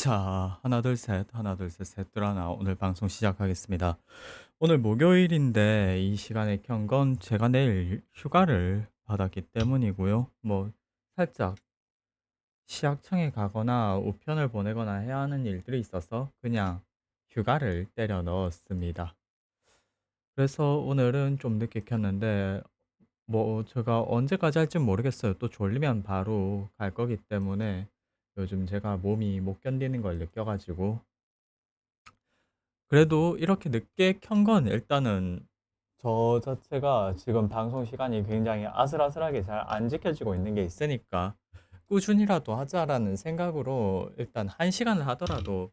자, 하나, 둘, 셋, 하나, 둘, 셋, 셋, 둘, 하나. 오늘 방송 시작하겠습니다. 오늘 목요일인데 이 시간에 켠 건 제가 내일 휴가를 받았기 때문이고요. 살짝 시약청에 가거나 우편을 보내거나 해야 하는 일들이 있어서 그냥 휴가를 때려 넣었습니다. 그래서 오늘은 좀 늦게 켰는데 제가 언제까지 할지 모르겠어요. 또 졸리면 바로 갈 거기 때문에 요즘 제가 몸이 못 견디는 걸 느껴가지고 그래도 이렇게 늦게 켠 건 일단은 저 자체가 지금 방송 시간이 굉장히 아슬아슬하게 잘 안 지켜지고 있는 게 있으니까 '꾸준히라도 하자.'라는 생각으로 일단 1 시간을 하더라도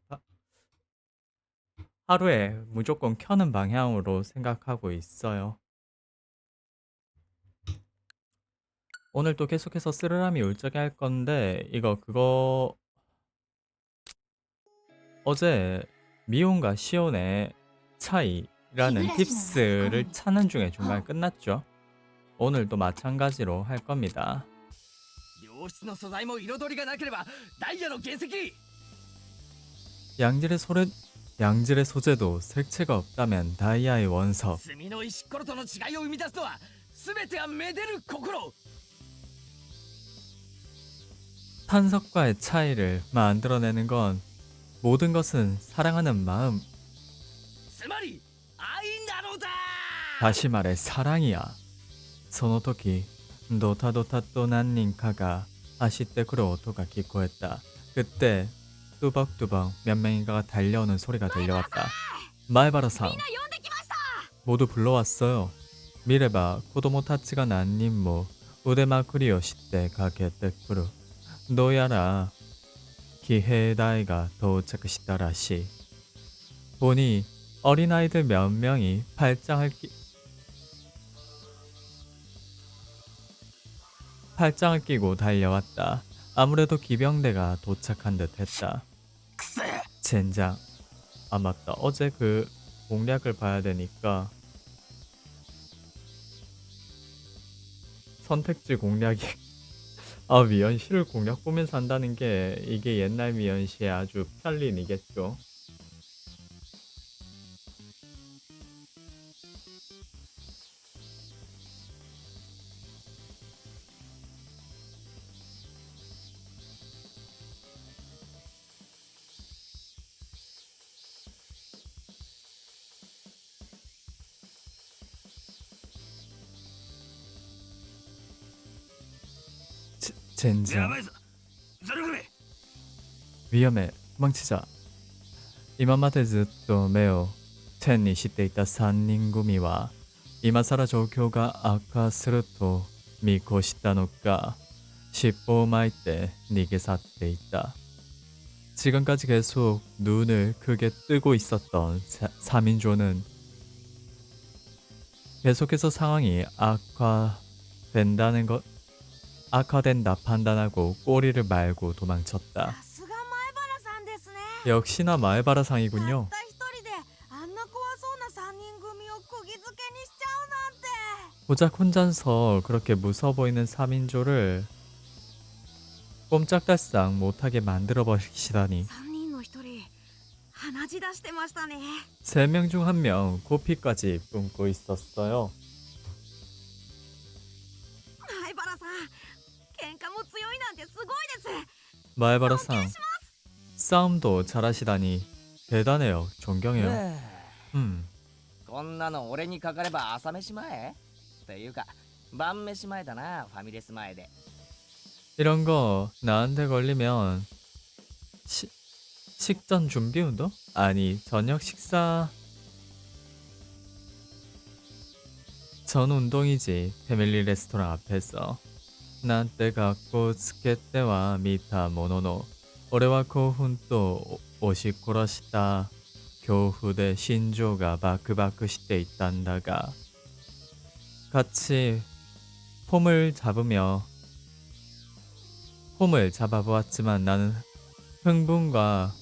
하루에 무조건 켜는 방향으로 생각하고 있어요. 오늘 또 계속해서 쓰르람이 울적해 할 건데 그거 어제 미혼과 시혼의 차이라는 팁스를 찾는 중에 중간에 끝났죠. 오늘도 마찬가지로 할 겁니다. 良質の素材も彩りがなければダイヤの原石。 양질의 소재, 양질의 소재도 색채가 없다면 다이아의 원석, 炭の石ころとの違いを生み出すとは全てはめでる心。 탄석과의 차이를 만들어내는 건 모든 것은 사랑하는 마음, つまり愛なのだ。 다시 말해 사랑이야. その時, 도타도타 또 난닝카가 아시때 그런 오토가 기코했다. 그때 뚜벅뚜벅 몇 명인가가 달려오는 소리가 들려왔다. 마에바라상, 모두 불러왔어요. 미래바 코도모 타치가 난님모 우데마쿠리오 시때 가게테쿠루. 노야라 기헤다이가 도착시다라시. 보니 어린아이들 몇 명이 팔짱을 끼고 달려왔다. 아무래도 기병대가 도착한 듯 했다. 젠장. 아 맞다. 어제 그 공략을 봐야 되니까 선택지 공략이 아 미연시를 공략 보면서 한다는 게 이게 옛날 미연시의 아주 편린이겠죠. 젠장. やばいぞ。それこれ。 위험해. 도망치자. 今までずっと目を天にしていた三人組は今更状況が悪化すると見越したのか尻尾を巻いて逃げ去っていた. 지금까지 계속 눈을 크게 뜨고 있었던 3인조는 계속해서 상황이 악화된다 판단하고 꼬리를 말고 도망쳤다. さすが前原さんですね。 역시나 마에바라상이군요. たった一人であんな怖そうな三人組を釘付けにしちゃうなんて。 고작 혼자서 그렇게 무서워 보이는 3인조를 꼼짝달싹 못하게 만들어버리시다니. 3人の一人鼻血出してましたね。 3명 중 1명 코피까지 뿜고 있었어요. 前原さん喧嘩も強いなんてすごいです。 마에바라상 싸움도 잘하시다니 대단해요. 존경해요. こんなの俺にかかれば朝飯前というか晩飯前だな。ファミレス前で 이런 거 나한테 걸리면 식전 준비 운동? 아니 저녁 식사 전 운동이지. 패밀리 레스토랑 앞에서 なんて学校つけては見たものの俺は興奮と押し殺した恐怖で心情がバクバクしていたんだが같이 폼을 잡아보았지만 나는 흥분과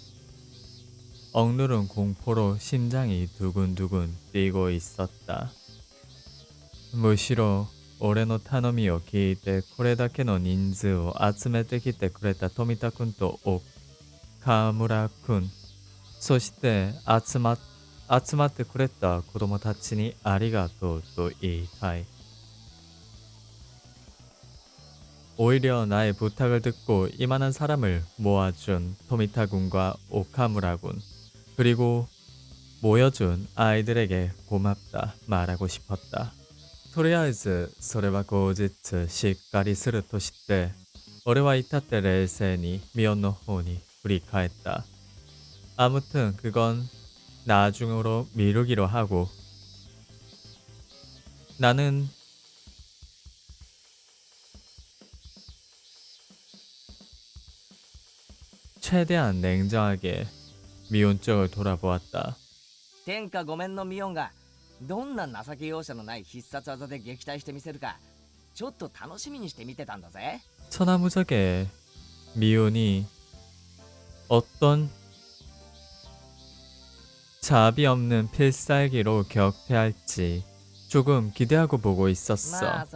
억누른 공포로 심장이 두근두근 뛰고 있었다. 무시로俺の頼みを聞いてこれだけの人数を集めてきてくれた富田くんと河村くん、そして集まってくれた子供たちにありがとうと言いたい。 오히려 나의 부탁을 듣고 이만한 사람을 모아준 토미타 군과 오카무라 군, 그리고 모여준 아이들에게 고맙다 말하고 싶었다. とりあえずそれは後日しっかりするとして、俺は至って冷静にミオンの方に振り返った。 아무튼 그건 나중으로 미루기로 하고, 나는 최대한 냉정하게 미온 쪽을 돌아보았다. 天下御免のミオンがどんな情け容赦のない必殺技で撃退してみせるかちょっと楽しみにして見てたんだぜ。 천하무적의 미온이 어떤 자비 없는 필살기로 격퇴할지 조금 기대하고 보고 ま 있었어. あ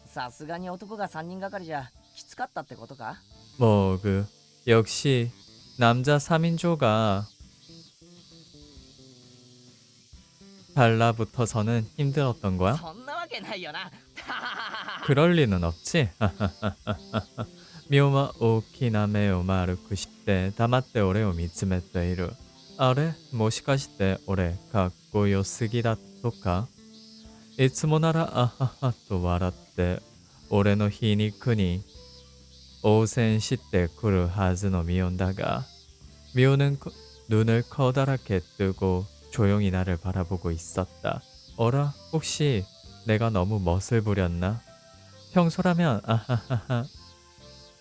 さすがに男が3人がかりじゃきつかったってことか。 뭐 역시 남자 3인조가 달라붙어서는 힘들었던 거야? そんなわけないよな。 그럴 리는 없지. 미오마 오키나메오 마르쿠 시테 다마테 오레오 미츠메테 이루. 아래 모시카시테 오레 kakkoyo sugida toka? いつもならあははと笑って俺の皮肉に応戦してくるはずのミオンだが、 미오는 눈을 커다랗게 뜨고 조용히 나를 바라보고 있었다. 어라, 혹시 내가 너무 멋을 부렸나? 평소라면 아하하하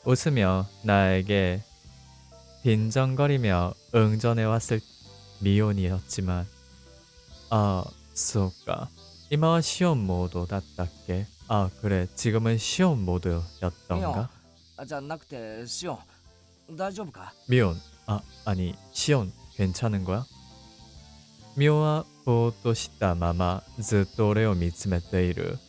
웃으며 나에게 빈정거리며 응전해왔을 미온이었지만, 아, 수업가 이마와 시험 모드 닷답게. 아, 그래, 지금은 시험 ミオン 모드였던가? じゃなくてシオン大丈夫か。 미온, 아니, 시온 괜찮은 거야? 미오와 보또 시다 마마 ずっと俺を見つめている。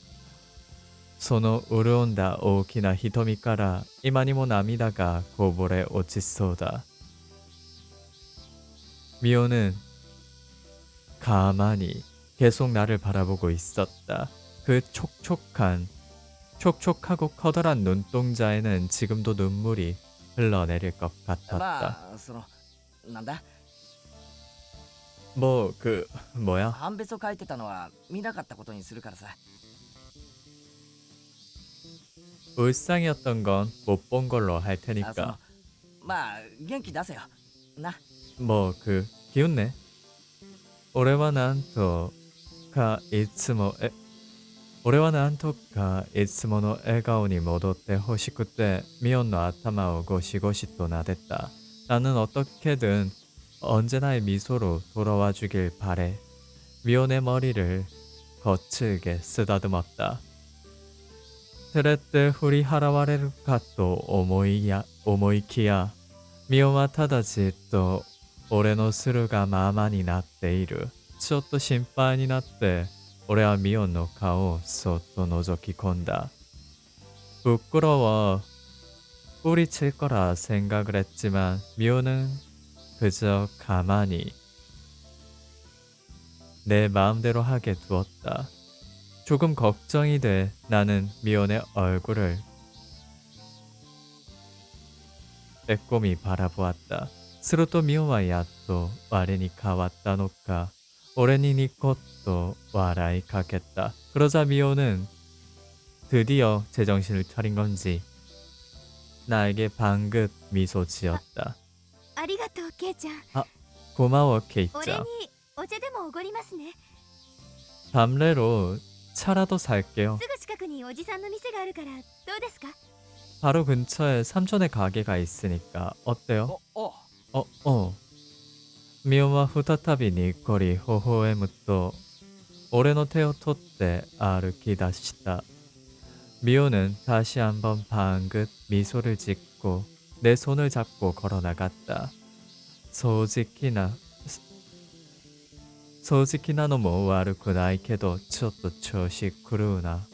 その潤んだ大きな瞳から今にも涙がこぼれ落ちそうだ。 미오는 가만히 계속 나를 바라보고 있었다. 그 촉촉하고 커다란 눈동자에는 지금도 눈물이 흘러내릴 것 ま 같았다. あなんだ 뭐야? 判別を書いてたのは見なかったことにするからさ。 울상이었던 건 못 본 걸로 할 あ테니까. まあ元気出せよな。 기운내. 俺はなんとかいつもの笑顔に戻ってほしくてミオンの頭をゴシゴシと撫でた。 나는 어떻게든 언제나의 미소로 돌아와 주길 바래. 미온의 머리를 거칠게 쓰다듬었다. 照れて振り払われるかと思いきや、ミオンはただじっと俺のするがままになっている。ちょっと心配になって俺はミオンの顔をそっと覗き込んだ。 부끄러워 뿌리칠 거라 생각을 했지만 미오는 그저 가만히 내 마음대로 하게 두었다. 조금 걱정이 돼 나는 미온의 얼굴을 빼꼼히 바라보았다. するとミオンはやっと我に変わったのか、俺にニコッと笑いかけた。 그러자 미온은 드디어 제정신을 차린 건지 나에게 방긋 미소 지었다. ありがとうケイちゃん。 고마워 俺 케이짱. にお茶でもおごりますね。 밤래로 차라도 살게요. すぐ近くにおじさんの店があるからどうですか。 바로 근처에 삼촌의 가게가 있으니까 어때요? おミオンは再びにっこり微笑むと俺の手を取って歩き出した。 미오는 다시 한번 방긋 미소를 짓고 내 손을 잡고 걸어 나갔다. 솔직히 나는 뭐悪くないけどちょっと調子狂うな。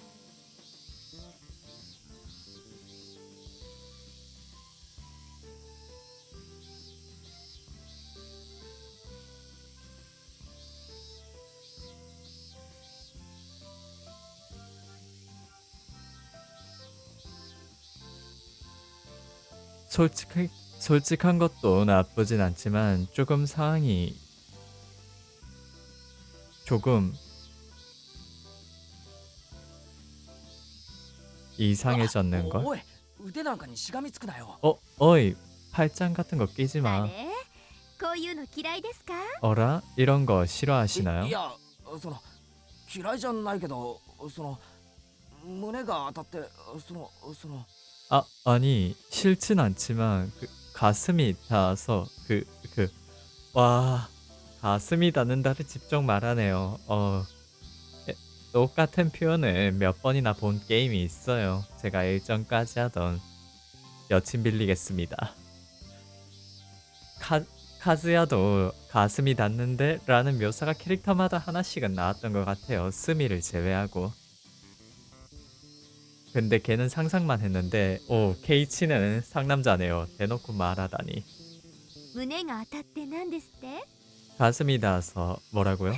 솔직한 것도 나쁘진 않지만 조금 상황이 조금 あ 이상해졌는 걸? おい、腕なんかにしがみつくなよ。 어이, 팔짱 같은 거 끼지 あ 마. れこういうの嫌いですか？ 어라? 이런 거 い 싫어하시나요? いや、その嫌いじゃないけど、胸が当たって、아니, 싫진 않지만 가슴이 닿아서 와, 가슴이 닿는다를 직접 말하네요. 똑같은 표현을 몇 번이나 본 게임이 있어요. 제가 일전까지 하던 여친 빌리겠습니다. 카즈야도 가슴이 닿는데 라는 묘사가 캐릭터마다 하나씩은 나왔던 것 같아요. 스미를 제외하고. 근데 걔는 상상만 했는데 케이치는 상남자네요. 대놓고 말하다니. 胸が当たって何ですって？ 가슴이 닿아서 뭐라고요?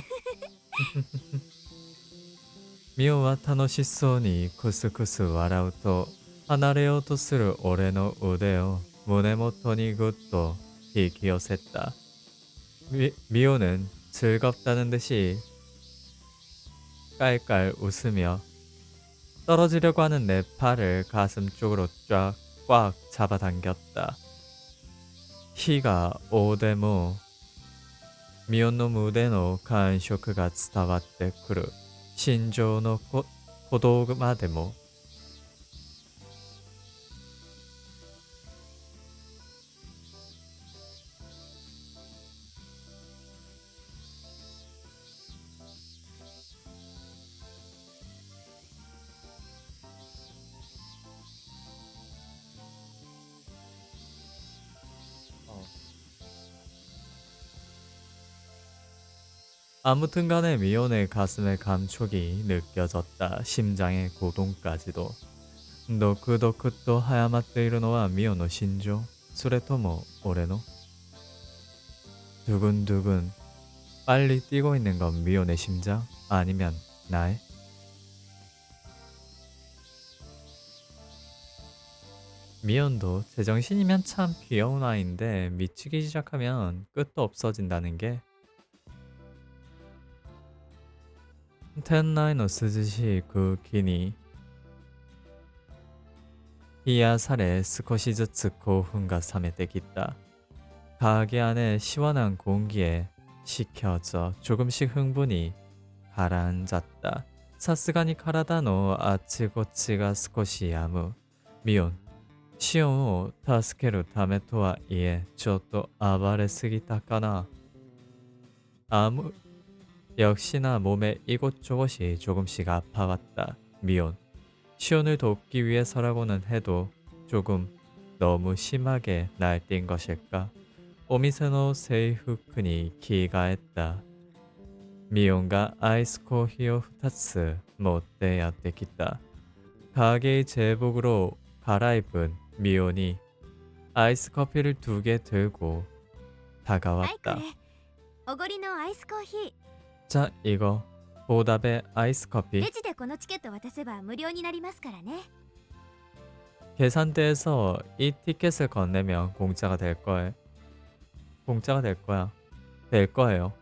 미호와 楽しそうにクスクス笑うと離れようとする俺の腕を胸元にぐっと引き寄せた。 미호는 즐겁다는 듯이 깔깔 웃으며 떨어지려고 하는 내 팔을 가슴 쪽으로 쫙 꽉 잡아당겼다. 희가 오데모 미혼의 무대의 감촉가 伝わってくる心情の鼓動までも 아무튼 간에 미혼의 가슴의 감촉이 느껴졌다. 심장의 고동까지도. 도쿠도쿠 또 하야마tte 이루 노와 미혼의 신조? それとも 올해노? 두근두근 빨리 뛰고 있는 건 미혼의 심장? 아니면 나의? 미혼도 제정신이면 참 귀여운 아이인데 미치기 시작하면 끝도 없어진다는 게 店内の涼しい空気に癒され少しずつ興奮が冷めてきた. 가게 안의 시원한 공기에 식혀져 조금씩 흥분이 가라앉았다. さすがに体のあっちこっちが少し止む. 미혼, 시온を助けるためとはいえちょっと暴れすぎたかな. 역시나 몸에 이곳저곳이 조금씩 아파왔다. 미혼, 시온을 돕기 위해서라고는 해도 조금 너무 심하게 날뛴 것일까? 오미세노 세이후크니 기가했다. 미혼과 아이스 코히を2つ持ってやってきた. 가게의 제복으로 갈아입은 미혼이 아이스 커피를 2개 들고 はいこ 다가왔다. れおごりのアイスコーヒー。 자, 이거 보답의 아이스 커피. レジでこのチケット渡せば無料になりますからね。 계산대에서 이 티켓을 건네면 공짜가 될 거예요. 될 거예요.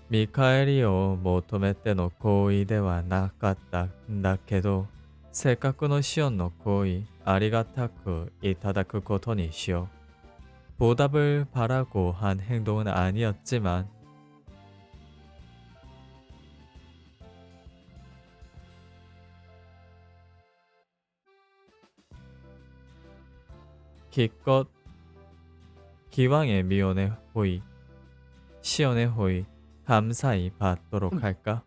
미카엘이요 모토메테の行為ではなかったんだけどせっかくのシオンの行為ありがたくいただくことにしよう. 보답을 바라고 한 행동은 아니었지만 기껏 기왕의 미혼의 호의, 시온의 호의 감사히 받도록 할까?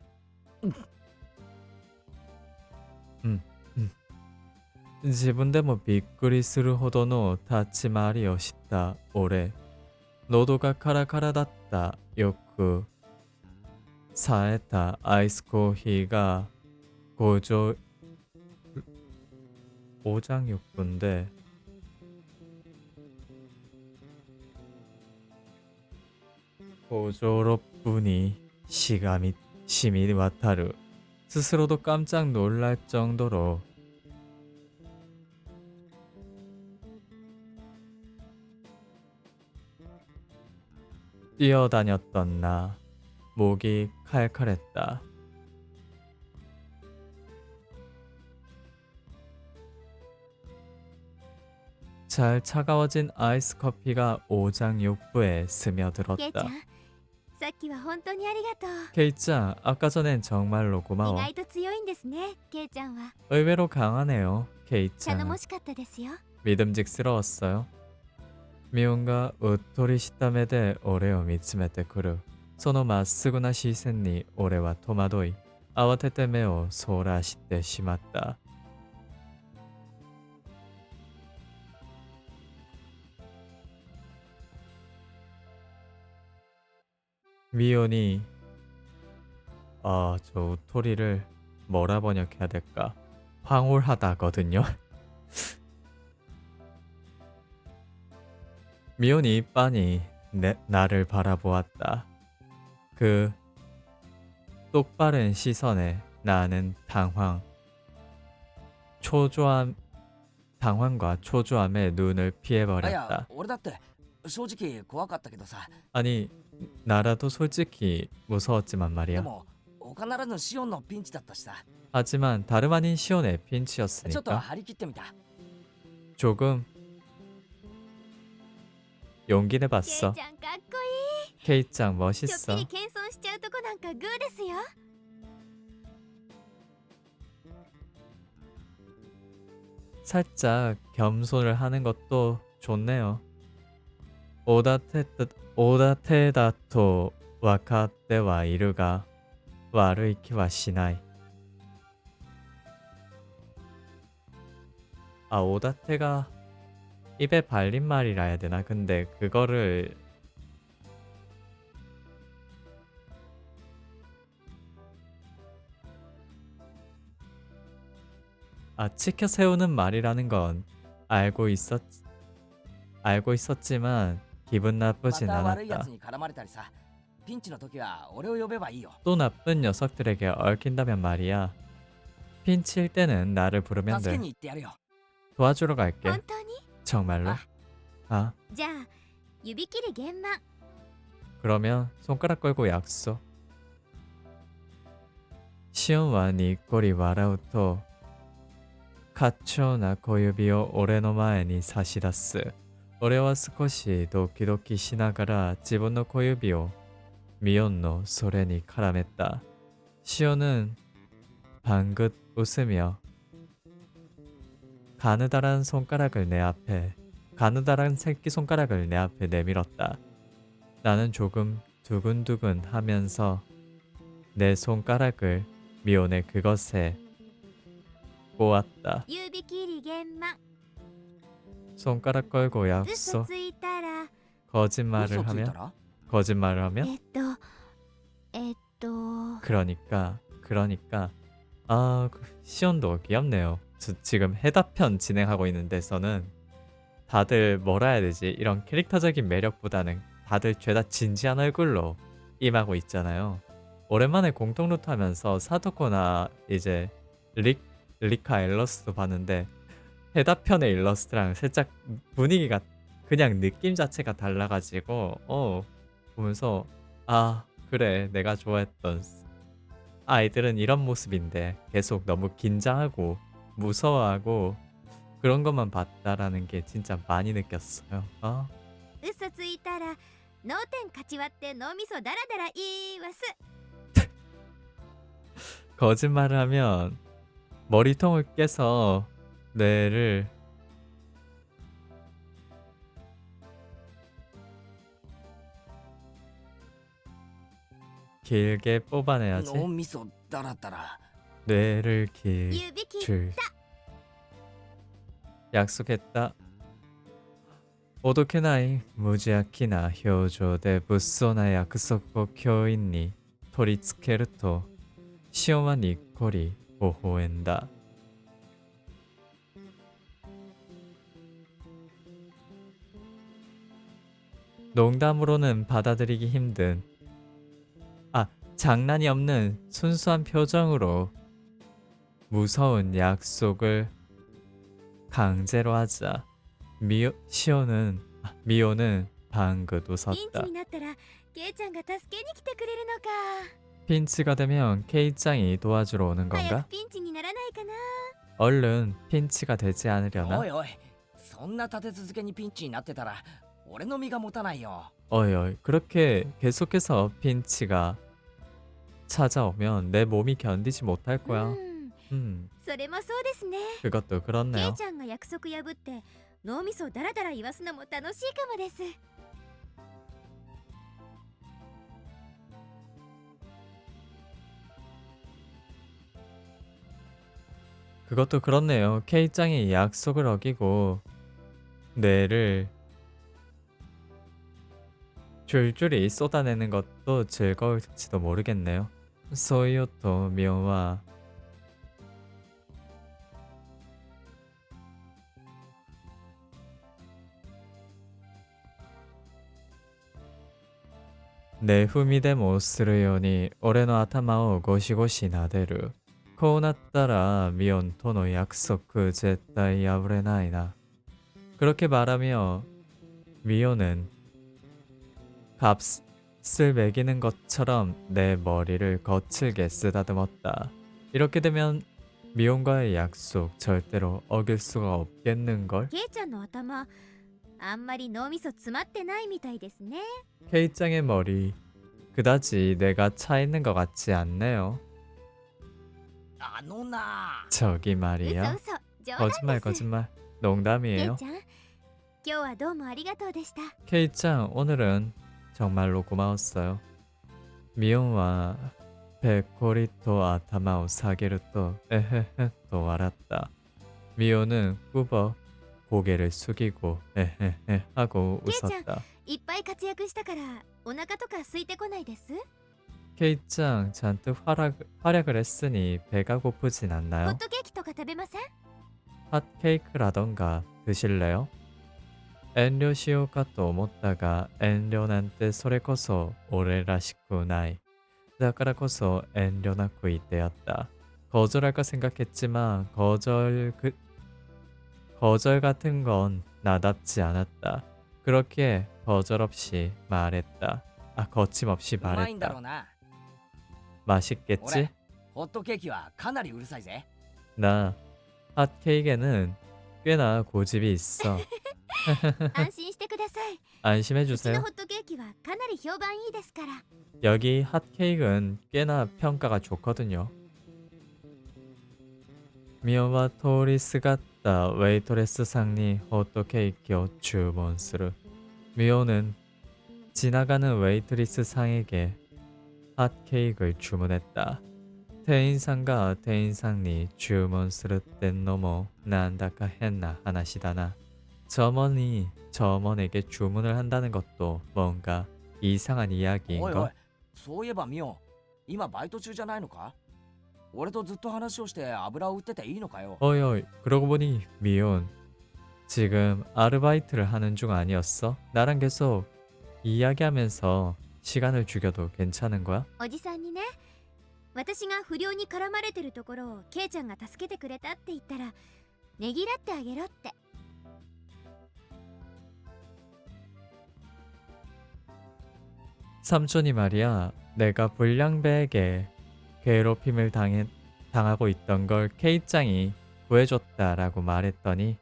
自分でもびっくりするほどの立ち回りをした俺。喉がカラカラだったよく冴えたアイスコーヒーが오장육부인데 고조롭분이 심이 와타르. 스스로도 깜짝 놀랄 정도로 뛰어다녔던 나. 목이 칼칼했다. 잘 차가워진 아이스 커피가 오장육부에 ケイちゃ 스며들었다. んさっきは本当にありがとう 케이짱, 아까 전엔 정말로 意 고마워. 外と強いんですねケイちゃんは 의외로 강하네요. 頼 케이짱. もしかったですよ 믿음직스러웠어요. 미온가 우토리 시타메데 오레오 미츠메테 쿠루. そのまっすぐな視線に俺は戸惑い、慌てて目をそらしてしまった。미온이 저 우토리를 뭐라 번역해야 될까? 황홀하다거든요. 미온이 빤히 나를 바라보았다. 그 똑바른 시선에 나는 당황과 초조함에 눈을 あいや 피해버렸다. 俺だって正直怖かったけどさ 아니, 나라도 솔직히 무서웠지만 で 말이야. も他ならぬシオンのピンチだったしさ 하지만 다름 아닌 시온의 ちょっと 핀치였으니까 張り切ってみた 조금 용기 ケイ 내봤어. ちゃんかっこいい 케이짱 ちょっぴ 멋있어. り謙遜しちゃうとこなんかグーですよ 살짝 겸손을 하는 것도 좋네요. 오다테다토 와카테와 이루가 와르이키와 시나이. 오다테가 입에 발린 말이라 해야 되나? 근데 그거를 치켜 세우는 말이라는 건 알고 있었지만 기분 ま 나쁘진 た悪いや 않았다. つに絡まれたりさピンチの時は俺を呼べばいいよ 또 나쁜 녀석들에게 얽힌다면 말이야. 핀치일 때는 나를 부르면 助け 돼. に行ってやるよ 도와주러 갈게. 本当に 정말로? 아, じゃあ指切り玄満 그러면 손가락 걸고 약속. 시온와 니꼬리 와라우토 카초나 고유비오 오레노 마에に 差し出す。俺は少しドキドキしながら自分の小指をミオンのそれに絡めた。시온은 방긋 웃으며 가느다란 새끼손가락을 내 앞에 내밀었다. 나는 조금 두근두근 하면서 내 손가락을 미온의 그것에 꼬았다. 指切り玄満 손가락 걸고 嘘 약속. ついたら 거짓말을 嘘ついた 하면 ら 거짓말을 하면 えっと 그러니까 시온도 귀엽네요. 지금 해답편 진행하고 있는 데서는 다들 뭐라 해야 되지? 이런 캐릭터적인 매력보다는 다들 죄다 진지한 얼굴로 임하고 있잖아요. 오랜만에 공통 루트 하면서 사토코나 이제 리카 일러스트도 봤는데 해답편의 일러스트랑 살짝 분위기가 그냥 느낌 자체가 달라가지고 보면서 그래 내가 좋아했던 아이들은 이런 모습인데 계속 너무 긴장하고 무서워하고 그런 것만 봤다라는 게 진짜 많이 느꼈어요. 嘘ついたら脳天かち割って脳みそダラダラ言います 거짓말을 하면 머리통을 깨서 뇌를 길게 뽑아내야지. 脳みそだらだら 뇌를 指切り 줄 약속했다. 오도케나이 무지하키나 효조대 무쏘나 약속을 교인니 토리츠케르토 시오마 니코리 보호엔다. 농담으로는 받아들이기 힘든 장난이 없는 순수한 표정으로 무서운 약속을 강제로 하자. 미오는 방긋 ピンチ 웃었다. になったらケイちゃんが助けに来てくれるのか。 핀치가 되면 K짱이 도와주러 오는 早 건가? くピンチにならないかな。 얼른 핀치가 되지 お 않으려나? いおい、そんな立て続けにピンチになってたら俺の身が持たないよ。 어이 어이 그렇게 계속해서 핀치가 찾아오면 내 몸이 견디지 못할 う 거야. ん、それもそうですね。 그것도 ケイ 그렇네요. ちゃんが約束破って脳みそダラダラ言わすのも楽しいかもです。 그것도 그렇네요. K짱이 약속을 어기고 뇌를 줄줄이 쏟아내는 것도 즐거울지도 모르겠네요. 소이오토 미오와 내 후미데 못するように俺の頭をゴシゴシ撫でる。こうなったら미온との約束絶対破れないな. 그렇게 말하며 미온은 값을 매기는 것처럼 내 머리를 거칠게 쓰다듬었다. 이렇게 되면 미온과의 약속 절대로 어길 수가 없겠는걸? ケイちゃんの頭あんまり脳みそ詰まってないみたいですね。 K짱의 머리 그다지 내가 차 있는 것 같지 않네요. あのな。 저기 嘘 말이야. 嘘冗談 거짓말 です。 거짓말. ケイ 농담이에요. ちゃん、今日はどうもありがとうでした。 K짱 오늘은 정말로 고마웠어요. 미온와 백코리토 아타마오 사게르또 에헤헤 또 알았다. 미온은 꾸벅 고개를 숙이고 에헤헤 하고 웃었다. いっぱい活躍したからお腹とか空いてこないです。 K짱 잔뜩 활약을 했으니 배가 고프진 ホッ 않나요? トケーキとか食べません？ 핫케이크라던가 드실래요? 엔료しようかと思ったが 엔료なんてそれこそ俺らしくない. だからこそ 엔료なく言ってやった. 거절할까 생각했지만 거절 같은 건 나답지 않았다. 그렇게 거절 없이 말했다. 거침없이 うまいんだろ 말했다. うな。 맛있겠지? 俺ホットケーキはかなりうるさいぜ。 나 핫케이크에는 꽤나 고집이 있어. 安心してください。うちの 안심해주세요. ホットケーキはかなり評判いいですから。 여기 핫케이크는 꽤나 평가가 좋거든요. 미오와 토리 스갔다 웨이터레스 상니 호토케이크を 주문스루. 미오는 지나가는 웨이트리스 상에게 핫케이크를 주문했다.店員さんが 店員さんに 주문스루 땐 너무 난다카 했나 하나시다나. 점원에게 주문을 한다는 것도 뭔가 이상한 おいおい 이야기인가? 、そういえばミオン、今バイト中じゃないのか？俺とずっと話をして油を売ってていいのかよ。 어이 그러고 보니 미온 지금 아르바이트를 하는 중 아니었어? 나랑 계속 이야기하면서 시간을 죽여도 괜찮은 거야? おじさんにね、私が不良に絡まれてるところをケイちゃんが助けてくれたって言ったらねぎらってあげろって。 삼촌이 말이야 내가 불량배에게 괴롭힘을 당하고 있던 걸 K짱이 구해줬다라고 말했더니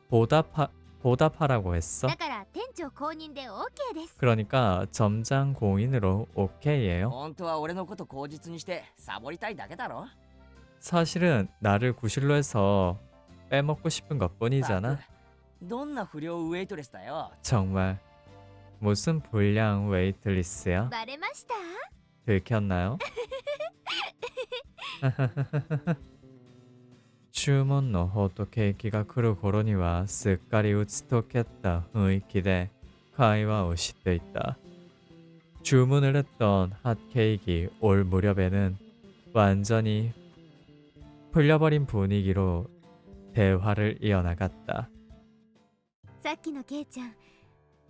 보답하라고 했어? だから店長公認で OK です。 그러니까 점장 공인으로 오케이예요. 本当は俺のこと口実にしてサボりたいだけだろ。 사실은 나를 구실로 해서 빼먹고 싶은 った 것뿐이잖아. くどんな不良ウェイトレスだよ。 정말 무슨 불량 웨이트리스야? バレました？ 들켰나요?注文のホットケーキが来る頃にはすっかり打ち解けた雰囲気で会話をしていた. 주문을 했던 핫케이크 올 무렵에는 완전히 풀려버린 분위기로 대화를 이어나갔다. さっきのケイちゃん、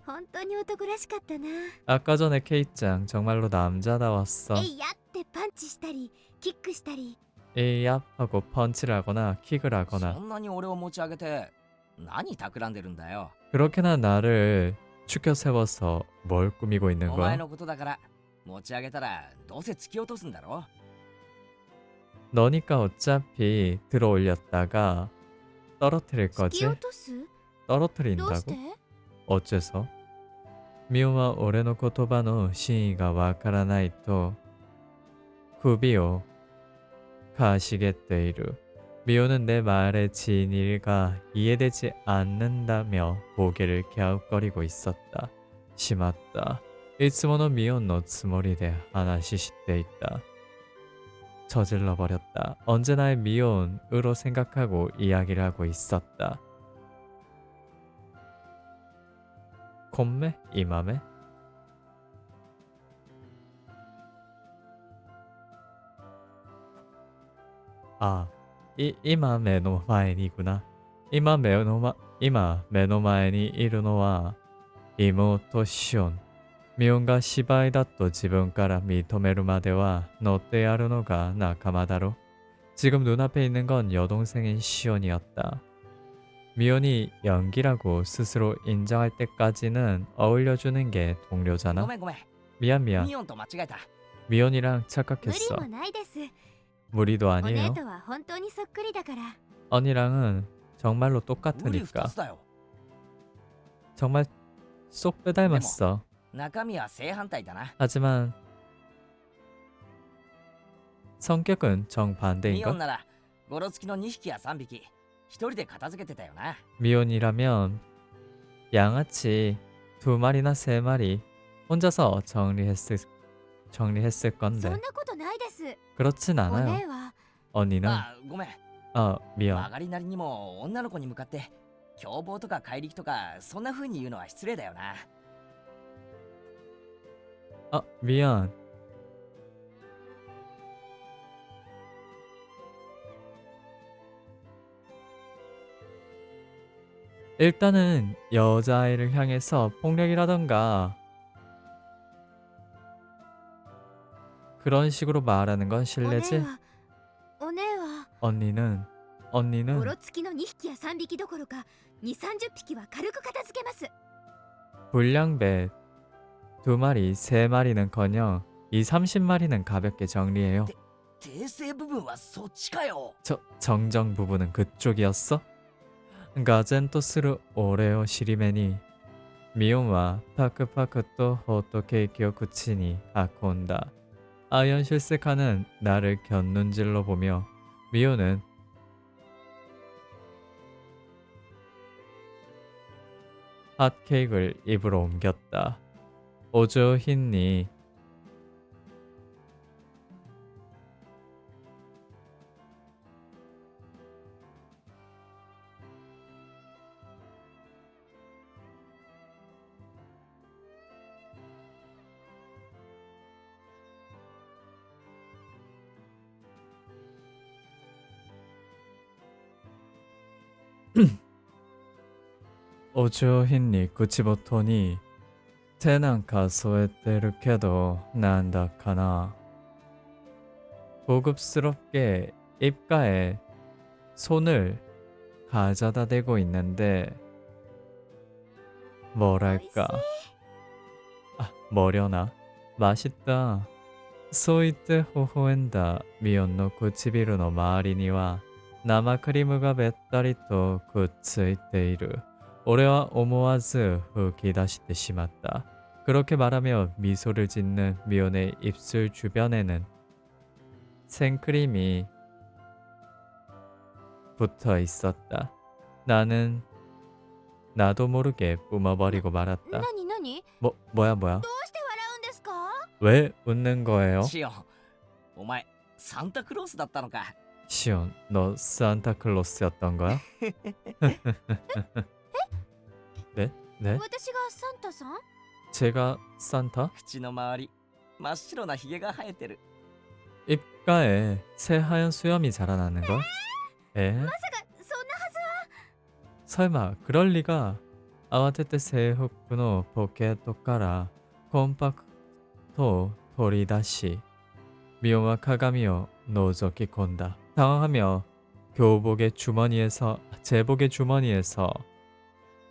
本当に男らしかったな。 아까 전에 K짱 정말로 남자다웠어. えいやってパンチしたり、キックしたり。 이얍 하고 펀치를 하거나 킥을 そ 하거나 んなに俺を持ち上げて何企んでるんだよ。 그렇게나 나를 추켜 세워서 뭘 꾸미고 있는 お前 거야? のことだから持ち上げたらどうせ突き落とすんだろ。 너니까 어차피 들어 올렸다가 떨어뜨릴 突き 거지? 落とす？どうし 떨어뜨린다고? て？ 어째서? 미호와 올해의 言葉の真意がわからないと首をかしげている. 미호는 내 말의 진리가 이해되지 않는다며 고개를 갸웃거리고 있었다. 심했다. いつもの 미호의 つもりで話していた. 저질러 버렸다. 언제나의 미혼으로 생각하고 이야기를 하고 있었다. 콤메? 이맘에? 아,今目の前に구나. 今目の前にいるのは妹シオン. 미혼가 시바이다 또 지분가라 미토메루 마데와 너때 야루노가 나카마다로. 지금 눈앞에 있는 건 여동생인 시온이었다. 미혼이 연기라고 스스로 인정할 때까지는 어울려주는 게 ご 동료잖아. めんごめん。 미안 ミオンと間違えた。 미혼이랑 無理 착각했어. もないです。 무리도 お姉 아니에요. とは本当にそっくりだから。 언니랑은 정말로 無理二 똑같으니까. つだよ。 정말 쏙 빼닮았어. 中身は正反対だな。 하지만 성격은 ミオン 정반대인가? ならゴロつきの2匹や3匹一人で片付けてたよな。 미혼이라면 양아치 2마리나 3마리 혼자서 정리했을 そん 건데 なことないです。 그렇진 お 않아요. 姉は 언니는 あ、ごめん。 미안. 曲がりなりにも女の子に向かって凶暴とか怪力とかそんな風に言うのは失礼だよな。 미안. 일단은 여자아이를 향해서 폭력이라던가 그런 식으로 말하는 건 お姉 실례지? はお姉は 언니는 ゴ 언니는 ロつきの2匹や3匹どころか2、30匹は軽く片付けます。 불량배 2마리, 3마리는커녕 2, 30마리는 가볍게 정리해요. 訂正部分はそっちかよ。 정정 부분은 그쪽이었어? 가젠とする 오레오 시리메니 미혼와 파크파크 또 호토케이키を 口に 運んだ. 아연 실색하는 나를 곁눈질로 보며 미혼은 핫케이크를 입으로 옮겼다. 오조히니 오조히니 구치보토니手なんか添えてるけどなんだかな. 고급스럽게 입가에 손을 가져다 대고 있는데 뭐랄까 뭐려나 맛있다. そう言って微笑んだミオンの唇の周りには生クリームがべったりとくっついている.俺は思わず吹き出してしまった. 그렇게 말하며 미소를 짓는 미혼의 입술 주변에는 생크림이 붙어 있었다. 나는 나도 모르게 뿜어버리고 말았다. 何何？ 뭐야? どうして笑うんですか？ 왜 웃는 거예요? シオン、お前サンタクロースだったのか。 시온, 너 산타클로스였던 거야? 네? 私がサンタさん？ 제가 산타? 口の周り真っ白なヒゲが生えてる。 입가에 새하얀 수염이 자라나는 걸? 에? まさかそんなはずは。 설마 그럴 리가. 아와테테 세후쿠노 포켓から 콤팍토 도리다시 미호와 카가미を 노조키 건다. 당황하며 제복의 주머니에서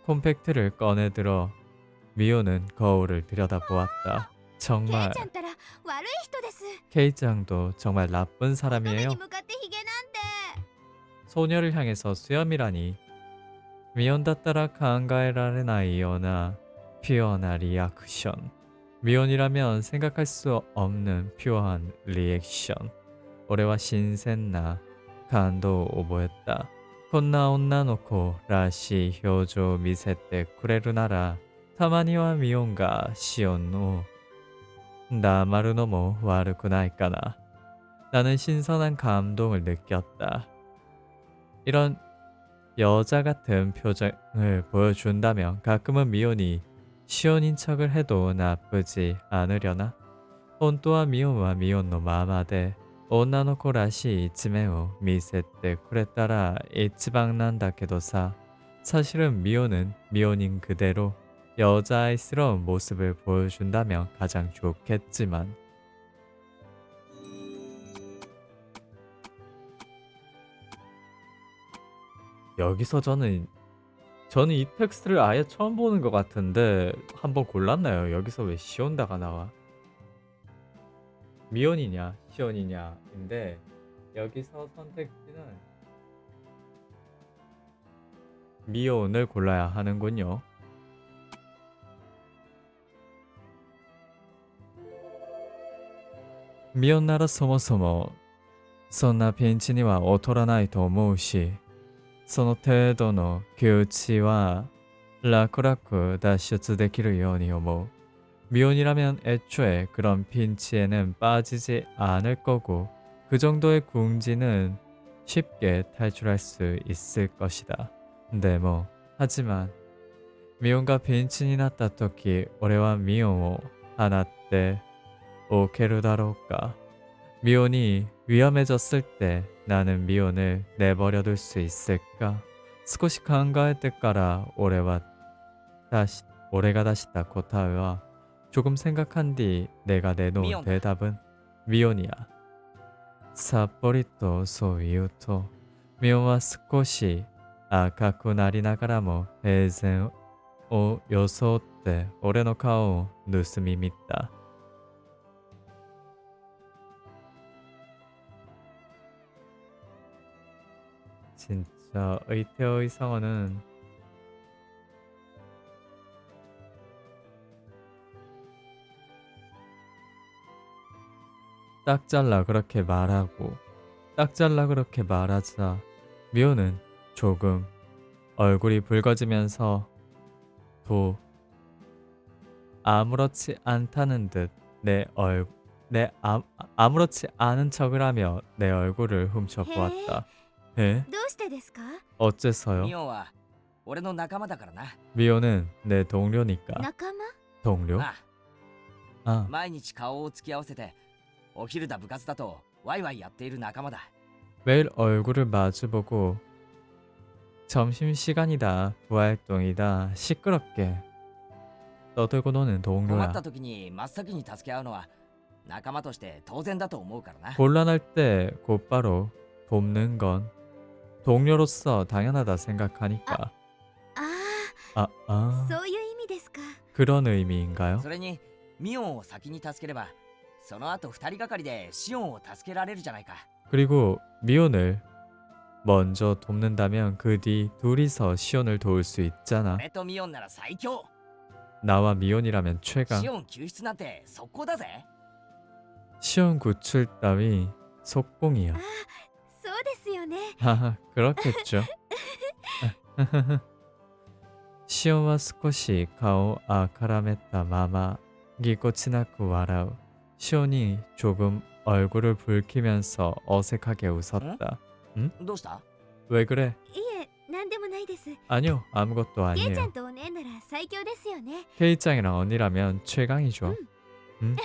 콤팩트를 꺼내들어 미호는 거울을 들여다보았다. ケイ 정말 ちゃんったら悪い人です 케이짱도 정말 나쁜 乙女 사람이에요. に向かってヒゲなんて 소녀를 향해서 수염이라니. 미혼だったら考えられないような 퓨어나 리액션. 미혼이라면 생각할 수 없는 퓨어한 리액션. 俺は新鮮な感動を覚えた。こんな女の子らしい表情を見せてくれるなら、たまにはミオンがシオンを黙るのも悪くないかな. 나는 신선한 감동을 느꼈다. 이런 여자 같은 표정을 보여준다면 가끔은 미온이 시온인 척을 해도 나쁘지 않으려나? 本当はミオンはミオンのままで女の子らしい一面を見せてくれたら一番なんだけどさ. 사실은 미온은 미온인 그대로 여자아이스러운 모습을 보여준다면 가장 좋겠지만 여기서 저는 이 텍스트를 아예 처음 보는 것 같은데 한번 골랐나요? 여기서 왜 시온다가 나와? 미온이냐 시온이냐인데 여기서 선택지는 미온을 골라야 하는군요. 미온ならそもそもそんなピンチには劣らないと思うし、その程度の窮地は楽々脱出できるように思う. 미혼이라면 애초에 그런 핀치에는 빠지지 않을 거고 그 정도의 궁지는 쉽게 탈출할 수 있을 것이다. 근데 뭐 하지만 미혼과 빈친이 났다時 俺は 미혼을放って 오케루 다로우까. 미혼이 위험해졌을 때 나는 미혼을 내버려둘 수 있을까? 少し考えてから俺が出した答えは 조금 생각한 뒤 내가 내놓은 미혼. 대답은 미혼이야. 삿포리 또 소이유토. 미혼은 少し赤くなりながらも平然を装って俺の顔を盗み見た. 진짜 의태어의 성어는 딱 잘라 그렇게 말하자 미호는 조금 얼굴이 붉어지면서 또 아무렇지 않다는 듯 아무렇지 않은 척을 하며 내 얼굴을 훔쳐보았다. 에? どうしてですか 어째서요? ミオンは俺の仲間だからな。 미호는 내 동료니까. 仲間 동료? あ 아, 毎日顔を突き合わせてお昼だ部活だとワイワイやっている仲間だ。 매일 얼굴을 마주보고 점심시간이다, 부활동이다, 시끄럽게 떠들고 노는 困っ 동료야. た時に真っ先に助け合うのは仲間として当然だと思うからな。 곤란할 때 곧바로 돕는 건 동료로서 당연하다 생각하니까. あ 아, そういう意味ですか 그런 의미인가요? それにミオンを先に助ければその後二人がかりでシオンを助けられるじゃないか。 그리고 미온을 먼저 돕는다면 그 뒤 둘이서 시온을 도울 수 있잖아. 俺とミオンなら最強。 나와 미온이라면 최강. シオン救出なんて速攻だぜ。 시온 구출 따위 속공이야. そうですよね 하하, 그렇겠죠. 시온와 少し顔 아카라메타 마마 기꼬치나쿠 와라우. 시온이 조금 얼굴을 붉히면서 어색하게 웃었다. どうした？ 왜 그래? いえ何でもないです 아니요, 아무것도 ケイちゃん 아니에요. とお姉なら最強ですよね 케이짱이랑 언니라면 최강이죠. 응?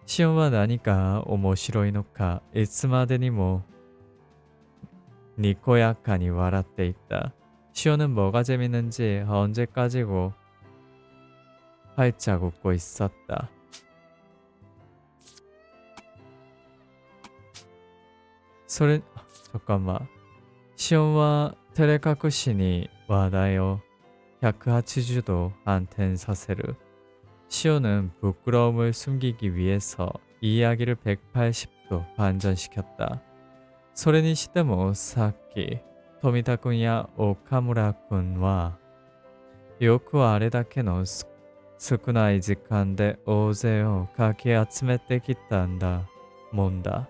시온과 나니까 오모시로이노카 이츠마데니모 니코야카니 와라떼 있다. 시온은 뭐가 재밌는지 언제까지고 활짝 웃고 있었다. それ、잠깐만. 시온와 테레카쿠시니 와다요 180도 반転させる. 시온은 부끄러움을 숨기기 위해서 이야기를 180도 반전시켰다. それにしてもさっき富田君や岡村君はよくあれだけの少ない時間で大勢をかき集めてきたんだもんだ。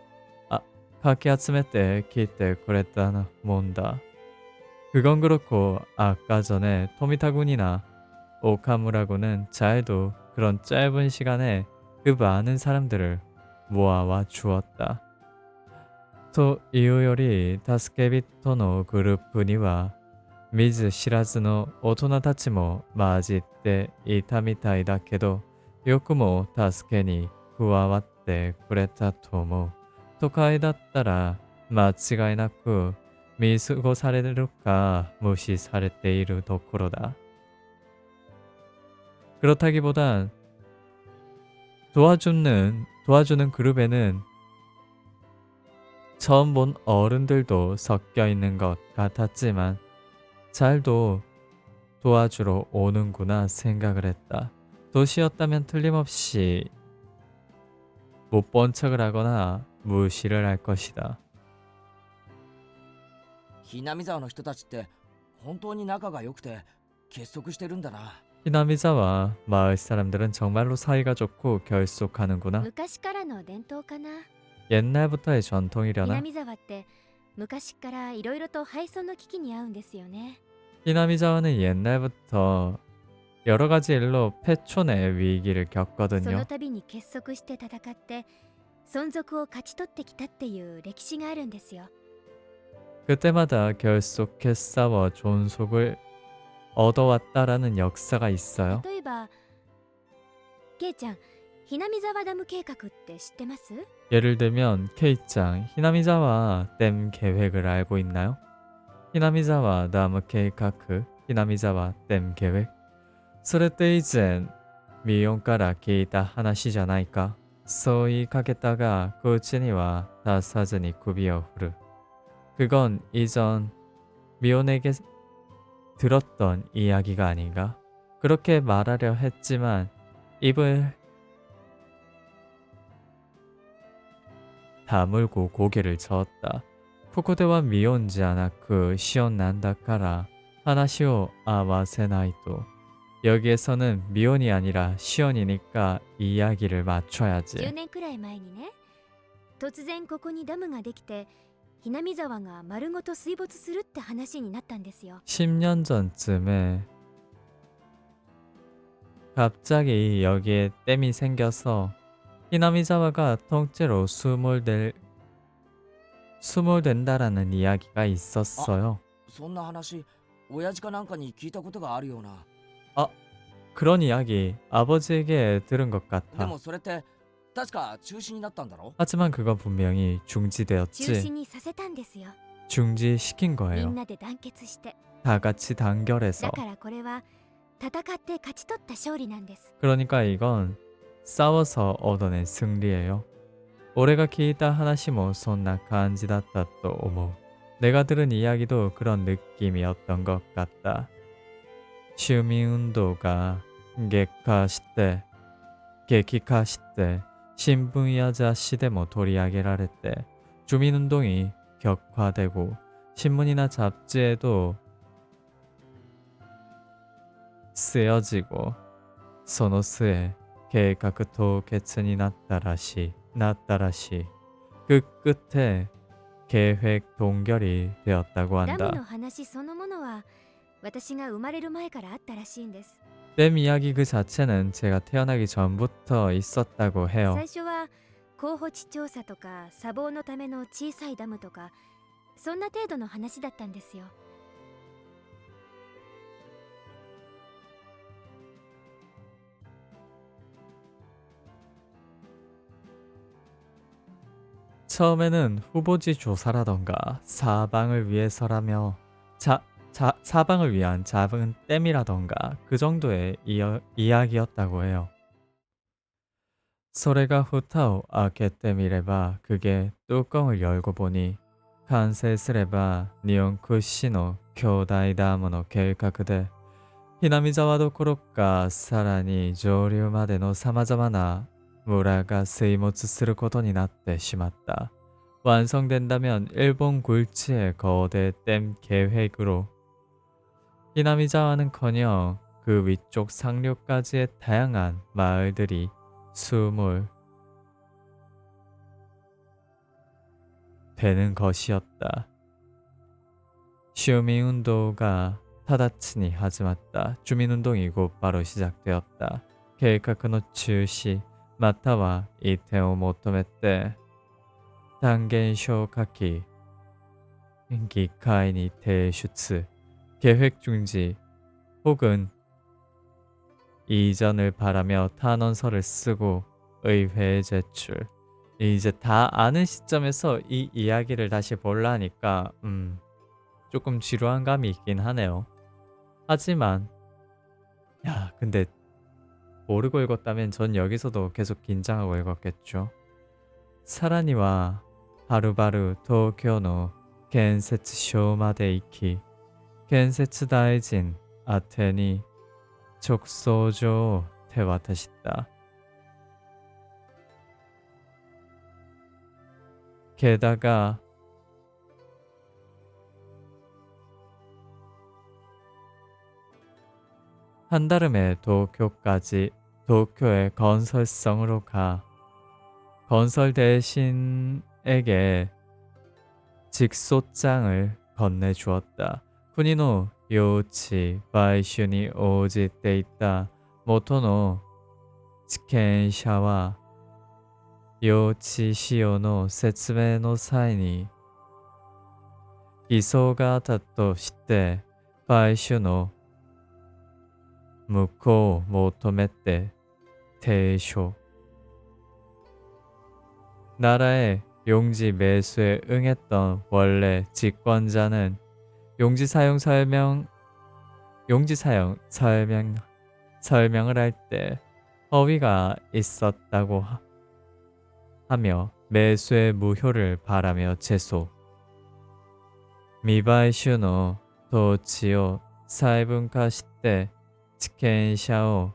かき集めてきてくれたもんだ. 그건 그렇고 아까 전에 토미타 군이나 오카무라 군은 잘도 그런 짧은 시간에 그 많은 사람들을 모아와 주었다. というより助け人のグループには見ず知らずの大人たちも混じっていたみたいだけど、よくも助けに加わってくれたと思う。都会だったら間違いなく見過ごされるか無視されているところだ。 그렇다기보단 도와주는 그룹에는 처음 본 어른들도 섞여 있는 것 같았지만 잘도 도와주러 오는구나 생각을 했다. 도시였다면 틀림없이 못 본 척을 하거나 무시를 할 것이다. ひなみ沢の人たちって本当に仲が良くて結束してるんだな。 히나미자와 마을 사람들은 정말로 사이가 좋고 결속하는구나. 昔からの伝統かな。 옛날부터의 ひ 전통이려나? なみ沢って昔からいろいろと廃村の危機に遭うんですよね。 히나미자와는 옛날부터 여러 가지 일로 폐촌의 위기를 その 겪거든요. 度に結束して戦って存続を勝ち取ってきたっていう歴史があるんですよ。 그때마다 결속해 싸워 존속을 얻어왔다라는 역사가 있어요. 例えばケイちゃん、ひなみ沢ダム計画って知ってます？ 예를 들면 케이짱, 히나미자와 댐 계획을 알고 있나요? 히나미자와 다음 계획, 히나미자와 댐 계획. それって以前ミオンから聞いた話じゃないか。そう言いかけたが口には出さずに首を振る. 그건 이전 미온에게 들었던 이야기가 아닌가? 그렇게 말하려 했지만 입을 다물고 고개를 저었다. 코코대와 미온지 않았고 시온난다카라 하나시오 아와세나이토. 여기에서는 미온이 아니라 시온이니까 이야기를 10 맞춰야지. 年くらい前にね、突然ここにダムができてひなみ沢が丸ごと水没するって話になったんですよ。 10년 전쯤에 갑자기 여기에 댐이 생겨서 히나미자와가 통째로 수몰된다라는 이야기가 있었어요. そんな話親父かなんかに聞いたことがあるような。 그런 이야기 아버지에게 들은 것 で 같아. もそれって確か中止になったんだろ。 하지만 그건 분명히 中止 중지되었지. にさせたんですよ。 중지시킨 みん 거예요. なで団結して。 다 같이 단결해서. だからこれは戦って勝ち取った勝利なんです。 그러니까 이건 싸워서 얻어낸 승리예요. 올해가 기이다 하나시모 손나 간지다다 또 오모. 내가 들은 이야기도 그런 느낌이었던 것 같다. 시민운동가激化して 신분や 雑誌でも取り上げられて 주민운동이 격화되고 신문이나 잡지에도 쓰여지고 その末 計画凍結になったらしい. 그 끝에 계획 동결이 되었다고 ダム 한다. の話そのものは私が生まれる前からあったらしいんです。 댐 이야기 그 자체는 제가 태어나기 전부터 있었다고 해요. 最初は候補地調査とか砂防のための小さいダムとかそんな程度の話だったんですよ。 처음에는 후보지 조사라던가 사방을 위해서라며 사방을 위한 작은 댐이라던가 그 정도의 이야기였다고 해요. それが蓋を開けてみれば 그게 뚜껑을 열고 보니 完成すれば日本屈指の兄弟ダムの計画で、日並沢どころかさらに上流までの様々な村が水没することになってしまった。 완성된다면 일본 굴지의 거대 댐 계획으로 히나미자와는커녕 그 위쪽 상류까지의 다양한 마을들이 수몰 되는 것이었다. 주민운동가 타다츠니 하즈마다. 주민운동이 곧바로 시작되었다. 계획의 출시 마타와 이테오 모토메떼 단겐쇼 카키 기카이니 대슈츠. 계획 중지 혹은 이전을 바라며 탄원서를 쓰고 의회에 제출. 이제 다 아는 시점에서 이 이야기를 다시 볼라 하니까 조금 지루한 감이 있긴 하네요. 하지만 야, 근데 모르고 읽었다면 전 여기서도 계속 긴장하고 읽었겠죠. 사라니와 하루바루 도쿄노 겐세츠 쇼마데 이키 겐세츠 다이진 아테니 족소조 테와타시다. 게다가 한달음에 도쿄의 건설성으로 가 건설 대신에게 직소장을 건네주었다. 쿠니노 요치 바이슈니 오지때 있다. 모토노 치켄샤와 요치 시오노 세츠메노 사이니 기소가 다또 시때 바이슈노 무코 모토메떼 대쇼. 나라의 용지 매수에 응했던 원래 직권자는 용지 사용 설명을 할 때 허위가 있었다고 하며 매수의 무효를 바라며 제소. 미바이슈노 도치오 사이분카 시때 치켄샤오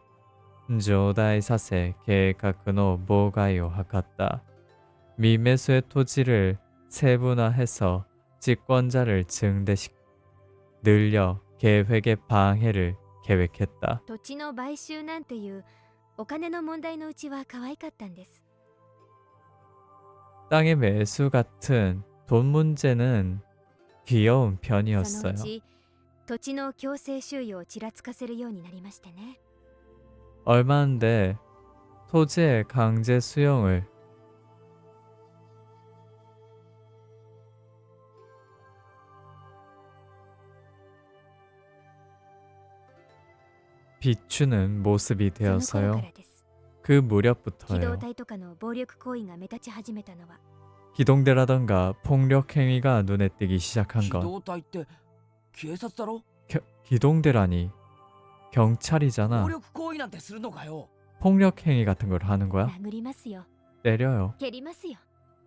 조다이 사세 계획의 모가이を 図った. 미매수의 토지를 세분화해서 직권자를 늘려 계획의 방해를 계획했다. 土地の買収なんていうお金の問題のうちは可愛かったんです。 땅의 매수 같은 돈 문제는 귀여운 そのう 편이었어요. ち土地の強制収用をちらつかせるようになりましてね。 얼마 안 돼 토지의 강제 수용을 비추는 모습이 その頃か 되어서요. らです。 그 機動 무렵부터예요. 隊とかの暴力行為が目立ち始めたのは 기동대라던가 폭력 행위가 눈에 띄기 시작한 機 건 動隊って警察だろ？ 기동대라니 경찰이잖아. 暴力行為なんてするのかよ。 폭력 행위 같은 걸 하는 거야? 殴りますよ。 때려요. 蹴りますよ。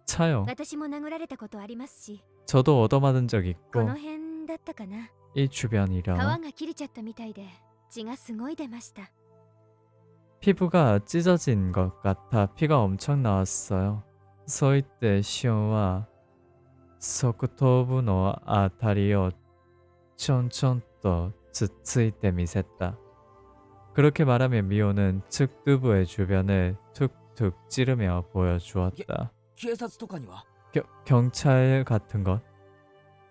차요. 私も殴られたことありますし、 저도 얻어맞은 적 こ 있고 の辺だったかな。 이 皮 주변이려나? が切れちゃったみたいで血がすごい出ました。 피부가 찢어진 것 같아 피가 엄청 나왔어요. 소이때 시온와 소쿠토부노 아타리오 촌촌と つついて 미셌다. 그렇게 말하며 미호는 측두부의 주변을 툭툭 찌르며 보여주었다. 警察とかには 경찰 같은 것?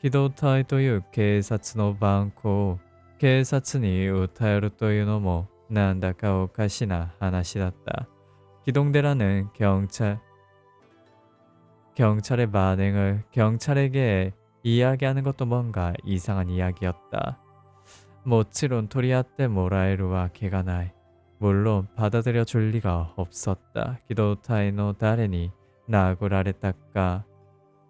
기도타이という警察の番号を警察に訴えるというのもなんだかおかしな話だった. 기동대라는 경찰의 반응을 경찰에게 이야기하는 것도 뭔가 이상한 이야기였다. もちろん取り合ってもらえるわけがない. 물론 받아들여 줄 리가 없었다. 기도타이の誰に殴られたか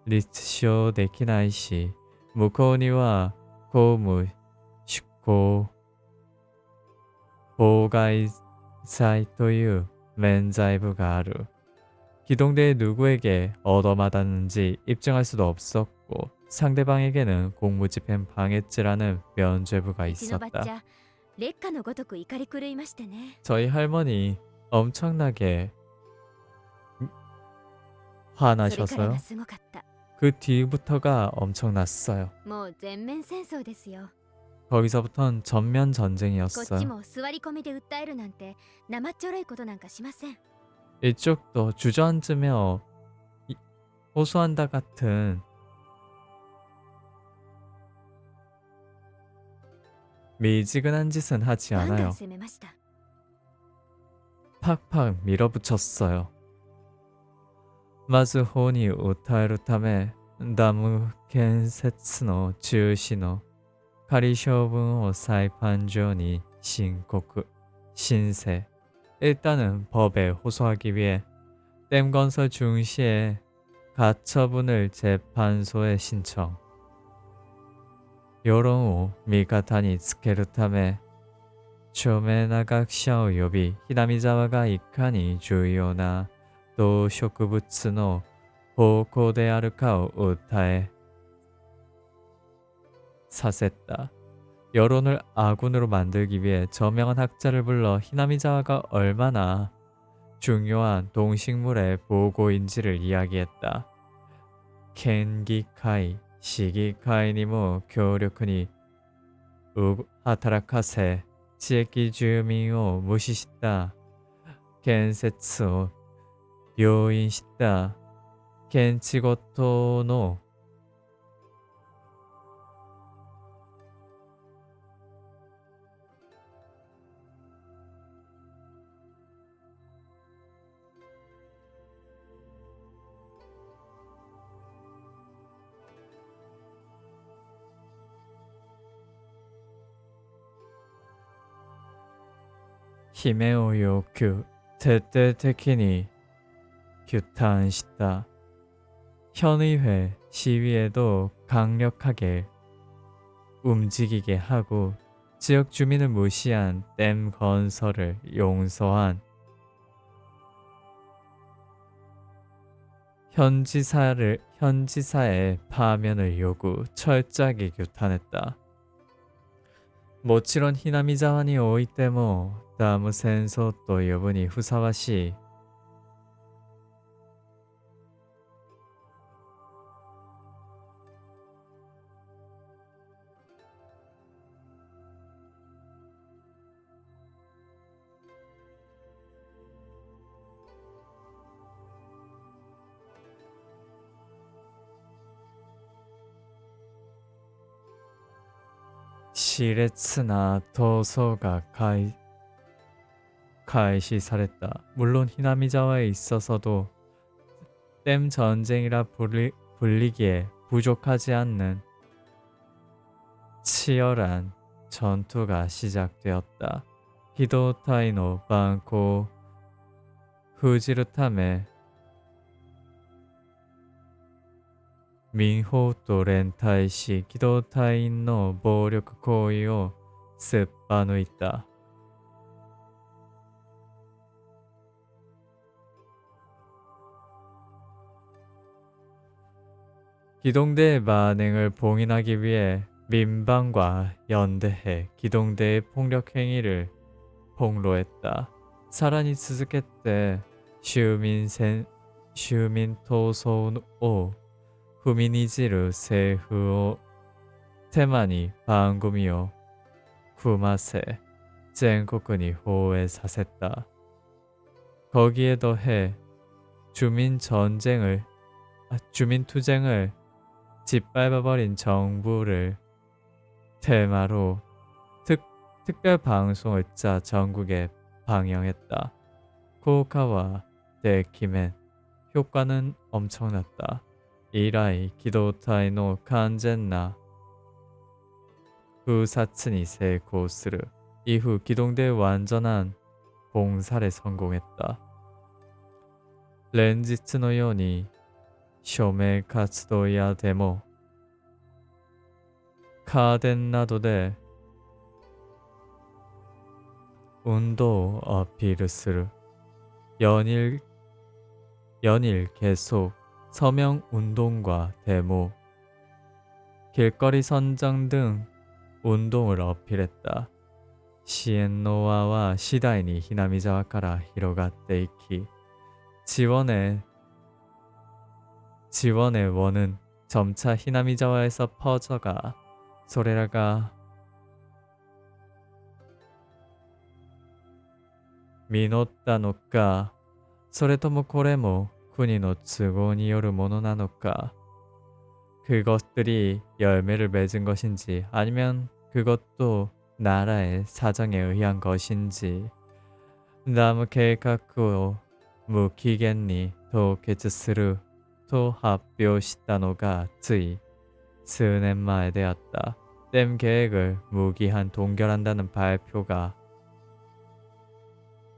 立証できないし、向こうには公務執行妨害罪という免罪部がある. 기동대의 누구에게 얻어맞았는지 입증할 수도 없었고 있었고 상대방에게는 공무집행 방해죄라는 면죄부가 うちのばっち 있었다. ゃ劣化のごとく怒り狂いましてね。 저희 할머니 엄청나게 それからが 화나셔서요. すごかった。 그 뒤부터가 엄청났어요. もう全面戦争ですよ。 거기서부턴 전면 こっち 전쟁이었어요. も座り込みで訴えるなんて生っちょろいことなんかしません。 이쪽도 주저앉으며 호소한다 같은 미지근한 짓은 하지 ガンガ 않아요. ン攻めました。 팍팍 밀어붙였어요. 마즈 혼이 우타에루 타메 나무 겐세츠노 주시노 가리쇼분호 사이판조니 신고쿠 신세. 일단은 법에 호소하기 위해 댐건설 중시에 가처분을 재판소에 신청. 요런 후 미가타니 스케루 타메 조메나각を呼び南沢がいかに重要な動植物の方向であるかを訴え사셌다. 여론을 아군으로 만들기 위해 저명한 학자를 불러 히나미자와가 얼마나 중요한 동식물의 보고인지를 이야기했다. 켄기카이, 시기카이にも強力に働かせ地域住民を無視した建設を容認した建地ごとの悲鳴を要求、徹底的に규탄했다. 현의회 시위에도 강력하게 움직이게 하고 지역 주민을 무시한 댐 건설을 용서한 현지사의 파면을 요구, 철저하게 규탄했다. もちろん南沢においてもダム戦争と呼ぶにふさわしい熾烈な闘争が開始された. 물론 히나미자와에 있어서도 댐 전쟁이라 불리기에 부족하지 않는 치열한 전투가 시작되었다. 히도타이노 반코 후지르타메 민호と連帯し機動隊員の暴力行為をすっぱ抜いた. 기동대의 만행을 봉인하기 위해 민방과 연대해 기동대의 폭력 행위를 폭로했다. 사란이 수수께때 슈민闘争を踏みにじる政府をテーマに番組を組ませ全国に放映させた. 거기에 더해 주민투쟁을 짓밟아버린 정부를 테마로 특별 방송을 짜 전국에 방영했다. 효과와 데키멘 효과는 엄청났다. 以来機動隊の完全な封殺に成功する. 이후 기동대의 완전한 봉살에 성공했다. 렌지츠のように署名活動やデモ、家電などで運動をアピールする. 연일 계속 서명 운동과 데모, 길거리 선정 등 운동을 어필했다. 시엔노와와 시다이니 히나미자와카라 히로가tte 이키 지원의 원은 점차 히나미자와에서 퍼져가 소레라가実ったのか、それともこれも国の都合によるものなのか、 그것들이 열매를 맺은 것인지 아니면 그것도 나라의 사정에 의한 것인지 ダム計画を無期限に凍結すると発表したのがつい数年前であった。댐 계획을 무기한 동결한다는 발표가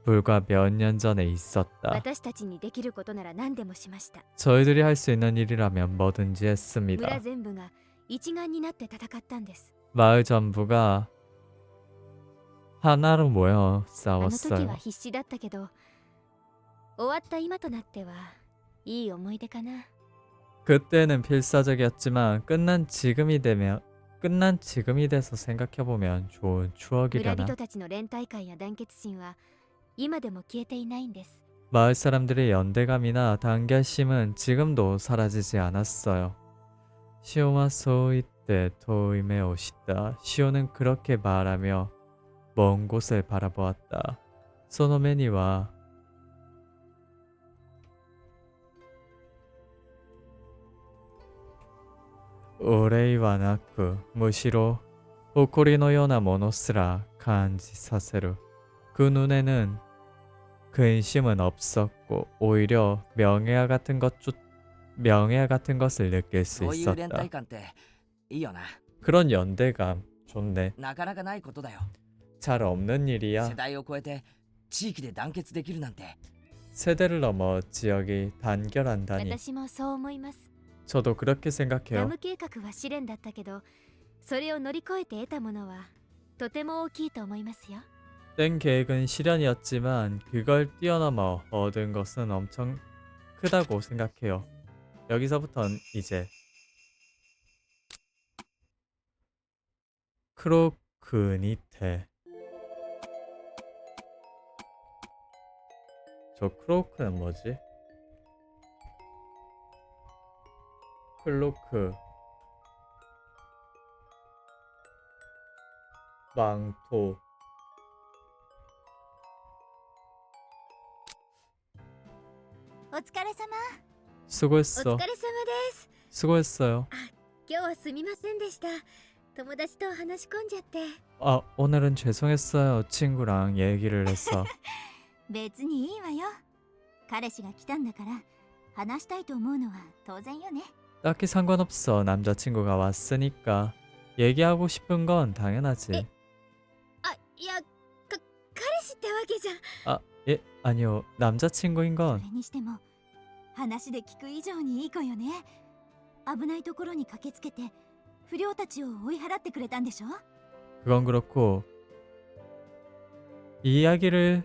불과 몇 년 전에 있었다. 私たちにできることなら何でもしました。 저희들이 할 수 있는 일이라면 뭐든지 村 했습니다. 全部が一丸になって戦ったんです。 마을 전부가 하나로 모여 あの時は 싸웠어요. 必死だったけど、終わった今となってはいい思い出かな。 그때는 필사적이었지만 끝난 지금이 돼서 생각해보면 좋은 村 추억이려나. 人たちの連帯感や団結心は今でも消えていないんです。 마을 사람들의 연대감이나 단결심은 지금도 사라지지 않았어요. 시오와 소이때 도임에 오시다. 시오는 그렇게 말하며 먼 곳을 바라보았다. 소노메니와 오레이와 나쿠 무시로 호코리のようなものすら感じさせる. 그 눈에는 근심은 없었고 오히려 명예와 같은 것을 느낄 수 そういう連 있었다. 帯感っていいよな。 그런 연대감 좋네. なかなかないことだよ。 잘 없는 世 일이야. 代を超えて地域で団結できるなんて。 세대를 넘어 지역이 단결한다니. 私もそう思います。 저도 그렇게 ダ 생각해요. ム計画は試練だったけど、それを乗り越えて得たものはとても大きいと思いますよ。 땡 계획은 실현이었지만 그걸 뛰어넘어 얻은 것은 엄청 크다고 생각해요. 여기서부턴 이제 크로크니테. 저 크로크는 뭐지? 클로크 망토お疲れ様。 수고했어. お疲れ様です。 수고했어요. 今日はすみませんでした。友達と話し込んじゃって。 아, 오늘은 죄송했어요. 친구랑 얘기를 해서. 別にいいわよ。彼氏が来たんだから話したいと思うのは当然よね。 딱히 상관없어. 남자친구가 왔으니까. 얘기하고 싶은 건 당연하지. あ、いや、彼氏ってわけじゃ。 아, 예, 아니요. 남자친구인 そ 건 れにしても話で聞く以上にいい子よね。危ないところに駆けつけて不良たちを追い払ってくれたんでしょ。 그건 그렇고 이 이야기를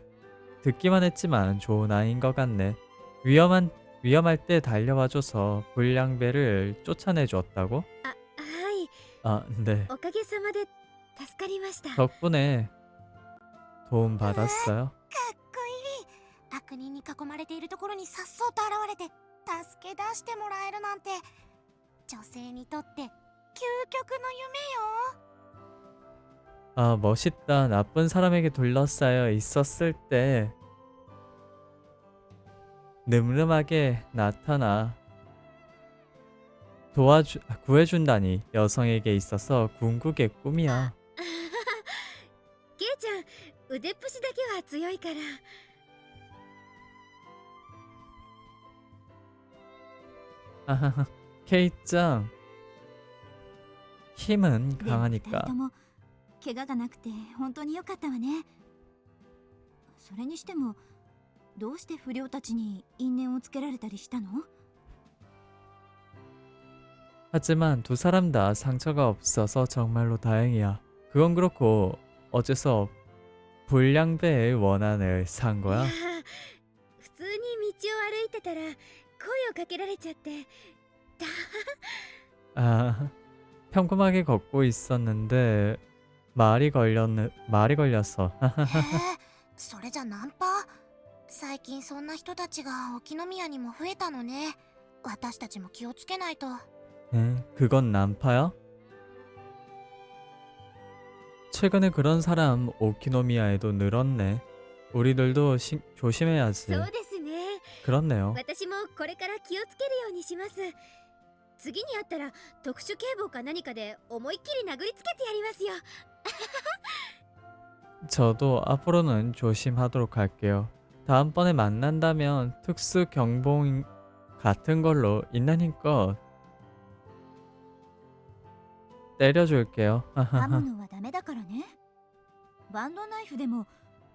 듣기만 했지만 좋은 아이인 것 같네. 위험할 때 달려와줘서 불량배를 쫓아내 주었다고? あ、はい。 아, 네. おかげさまで助かりました。 덕분에 도움 받았어요. かっこいい。悪人に囲まれているところにさっそうと現れて助け出してもらえるなんて女性にとって究極の夢よ。 아, 멋있다. 나쁜 사람에게 둘러싸여 있었을 때 늠름하게 나타나 구해준다니 여성에게 있어서 궁극의 꿈이야. ケイちゃん、腕っぷしだけは強いから。 아하하, 케이짱 힘은 でも二人 강하니까. とも怪我がなくて本当に良かったわね。それにしてもどうして不良たちに因縁をつけられたりしたの？ 하지만 두 사람 다 상처가 없어서 정말로 다행이야. 그건 그렇고 어째서 불량배의 원한을 산 い 거야? やー、普通に道を歩いてたら声をかけられちゃって。だ 아, 평범하게 걷고 있었는데 말이 걸렸어. へえ、それじゃナンパ？最近そんな人たちが沖宮にも増えたのね。私たちも気をつけないと。 그건 난파야? 최근에 그런 사람 오키노미야에도 늘었네. 우리들도 조심해야지. そうですね。 그렇네요. 私もこれから気をつけるようにします。次に会ったら特殊警棒か何かで思いっきり殴りつけてやりますよ。 저도 앞으로는 조심하도록 할게요. 다음번에 만난다면 특수 경봉 같은 걸로 있는 힘껏 때려줄게요. 刃物はダメだからね。バンドナイフでも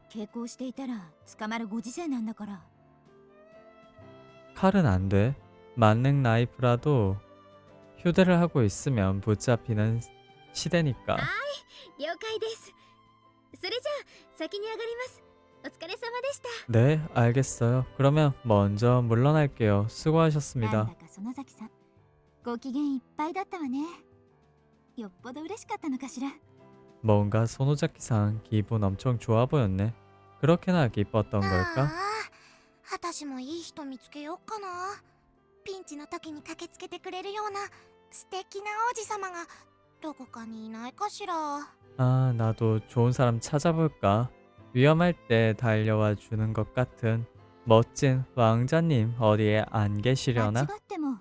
抵抗していたら捕まるご時世なんだから。 칼은 안 돼. 만능 라이프라도 휴대를 하고 있으면 붙잡히는 시대니까. 了解です。それじゃあ先に上がります。お疲れ様でした。 네, 알겠어요. 그러면 먼저 물러날게요. なん 수고하셨습니다. だか園崎さん、ご機嫌いっぱいだったわね。よっぽど嬉しかったのかしら。 뭔가 소노자키상 기분 엄청 좋아 보였네. 그렇게나 기뻤던 あ 걸까? あ、私もいい人見つけよっかな。ピンチの時に駆けつけてくれるような素敵な王子様がどこかにいないかしら。 아, 나도 좋은 사람 찾아볼까? 위험할 때 달려와 주는 것 같은 멋진 왕자님 어디에 안 間違 계시려나? っても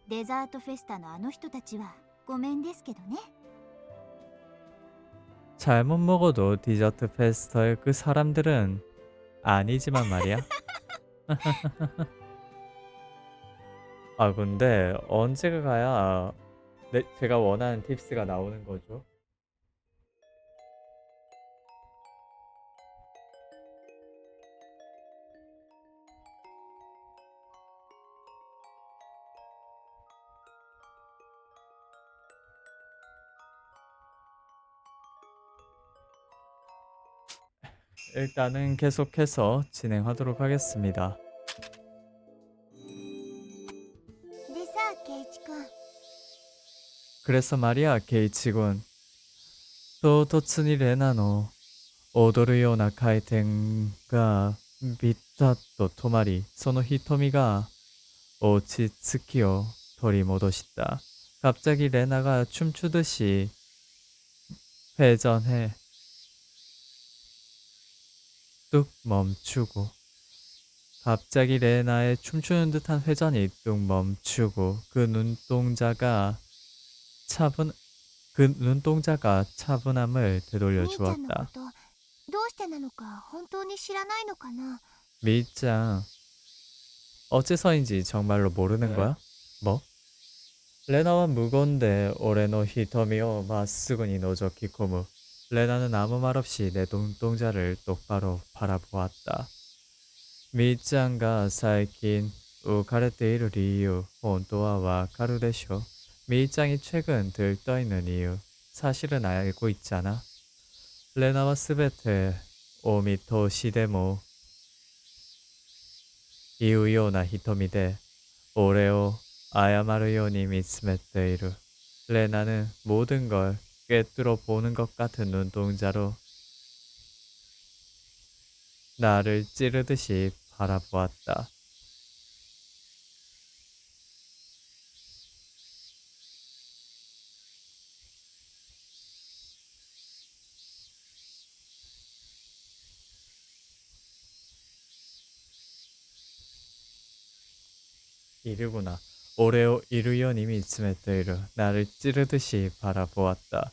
デザートフェスタのあの人たちはごめんですけどね。 잘못 먹어도 디저트 페스터의 그 사람들은 아니지만 말이야. 아, 근데 언제 가야 제가 원하는 팁스가 나오는 거죠? 일단은 계속해서 진행하도록 하겠습니다. でさ、ケイチくん。 그래서 말이야, 게이치군. 도토츠니 레나노 오도르 요나 카이텐가 미타또 토마리 소노 히토미가 오치츠키요 도리모도시다. 갑자기 레나가 춤추듯이 회전해 뚝 멈추고 갑자기 레나의 춤추는 듯한 회전이 뚝 멈추고 그 눈동자가 차분함을 되돌려 兄ちゃんのこ 주었다. とどうしてなのか本当に知らないのかな。 미짱, 어째서인지 정말로 모르는 거야? 뭐? 레나와 무건데 오레노 히토미오 마스구니 노조키코무. 레나는 아무 말 없이 내 눈동자를 똑바로 바라보았다. 미짱가 사이킨 우카레테이루 이유 혼또와 와카루 데쇼. 미짱이 최근 들떠있는 이유 사실은 알고 있잖아. 레나와 스베테 오미토 시데모 이우요나 히토미데 오레오 아야마르요니 미츠메테이루. 레나는 모든 걸 꿰뚫어 보는 것 같은 눈동자로 나를 찌르듯이 바라보았다. 이르구나. 오레오 이루요니 미츠메테이루. 나를 찌르듯이 바라보았다.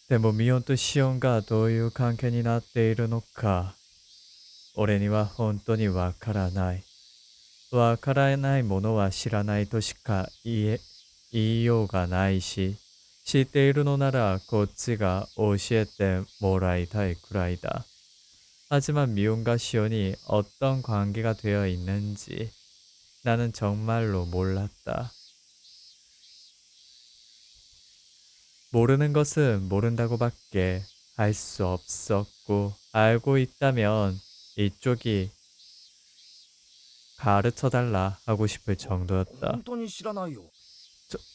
でもミオンとシオンがどういう関係になっているのか俺には本当にわからない。わからないものは知らないとしか言いようがないし、知っているのならこっちが教えてもらいたいくらいだ。 하지만 미온과 시온이 어떤 관계가 되어 있는지 나는 정말로 몰랐다. 모르는 것은 모른다고밖에 할 수 없었고 알고 있다면 이쪽이 가르쳐달라 하고 싶을 정도였다. 本当に知らないよ。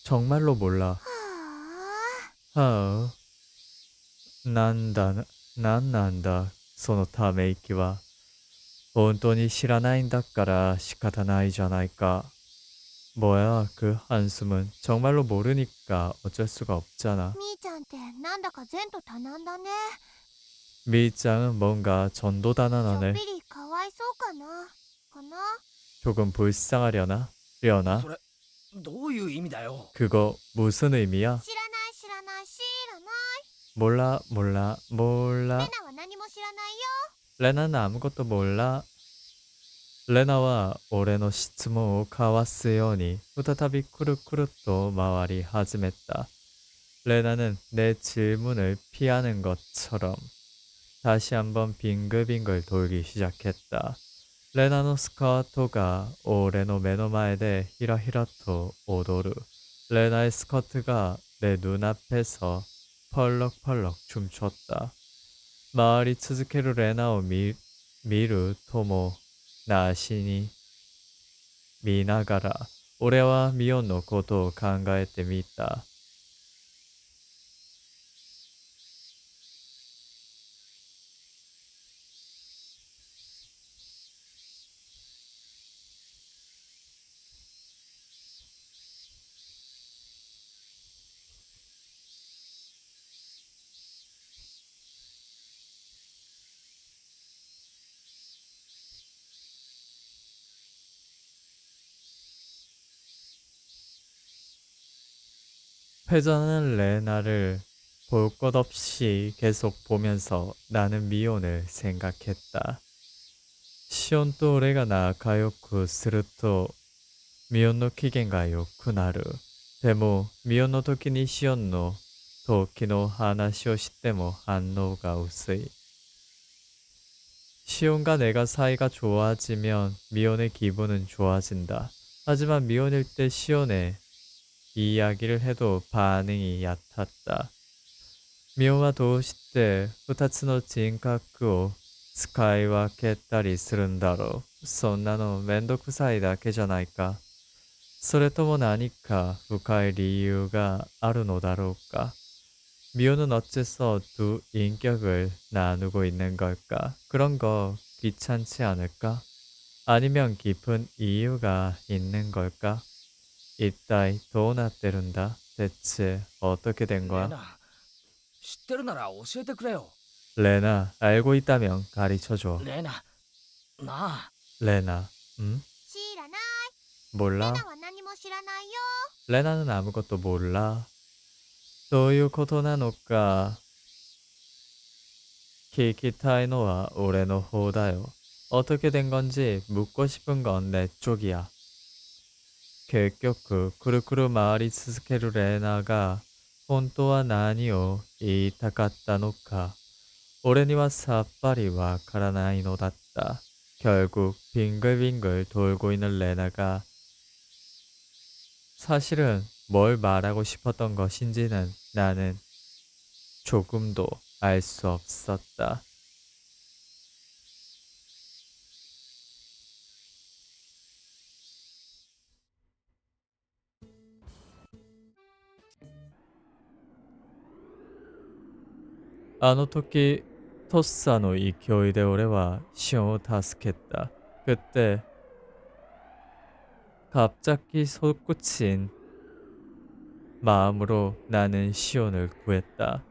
정말로 몰라. ははあ、なんなんだ、そのため息は。本当に知らないんだから仕方ないじゃないか。뭐야, 그 한숨은 정말로 모르니까 어쩔 수가 없잖아. みーちゃんってなんだか前途多難だね。 미짱은 뭔가 ちょっ 전도다나나네. ぴりかわいそうかな。かな。 조금 불쌍하려나? 려나? それどういう意味だよ。 그거 무슨 의미야? 知らない知らない知らない。 몰라, レナは何も知らないよ。 레나는 아무것도 몰라. 레나와 올해의 시츠모 가와스요니 후다타비 쿠르쿠르と 마와리 하즈메다. 레나는 내 질문을 피하는 것처럼 다시 한번 빙글빙글 돌기 시작했다. 레나의 스커트가 올해의 메노마에데 히라히라토 오도르. 레나의 스커트가 내 눈앞에서 펄럭펄럭 춤췄다. 마을이 츠즈케루 레나오 미루 토모 나시니 미나가라. 올해와 미혼의 ことを考えてみた. 회전하는 레나를 볼 것 없이 계속 보면서 나는 미혼을 생각했다. 시온と俺が仲良くするとミオンの機嫌が良くなる。でもミオンの時にシオンの時の話をしても反応が薄い。시온과 내가 사이가 좋아지면 미온의 기분은 좋아진다. 하지만 미온일 때 시온의 이야기를 해도 반응이 얕았다. 미온와 도우시 때 2つの人格を使い分けたりするんだろう。そんなのめんどくさいだけじゃないか。それとも何か深い理由があるのだろうか。미호는 어째서 두 인격을 나누고 있는 걸까? 그런 거 귀찮지 않을까? 아니면 깊은 이유가 있는 걸까? 이따이 도나때른다. 대체 어떻게 된 レ 거야? ナ知ってるなら教えてくれよ。 레나, 알고 있다면 가르쳐줘. レナなあ。 레나, 응? 知らない。 몰라? レナは何も知らないよ。 레나는 아무것도 몰라. どういうことなのか聞きたいのは俺の方だよ. 어떻게 된 건지 묻고 싶은 건 내 쪽이야. 결국 쿠르쿠르 마을이 스스케루 레나가 本当は何を言いたかったのか俺にはさっぱりわからないのだった. 결국 빙글빙글 돌고 있는 레나가 사실은 뭘 말하고 싶었던 것인지는 나는 조금도 알 수 없었다.あの時とっさの勢いで俺はシオンを助けた. 그때 갑자기 솟구친 마음으로 나는 시온을 구했다.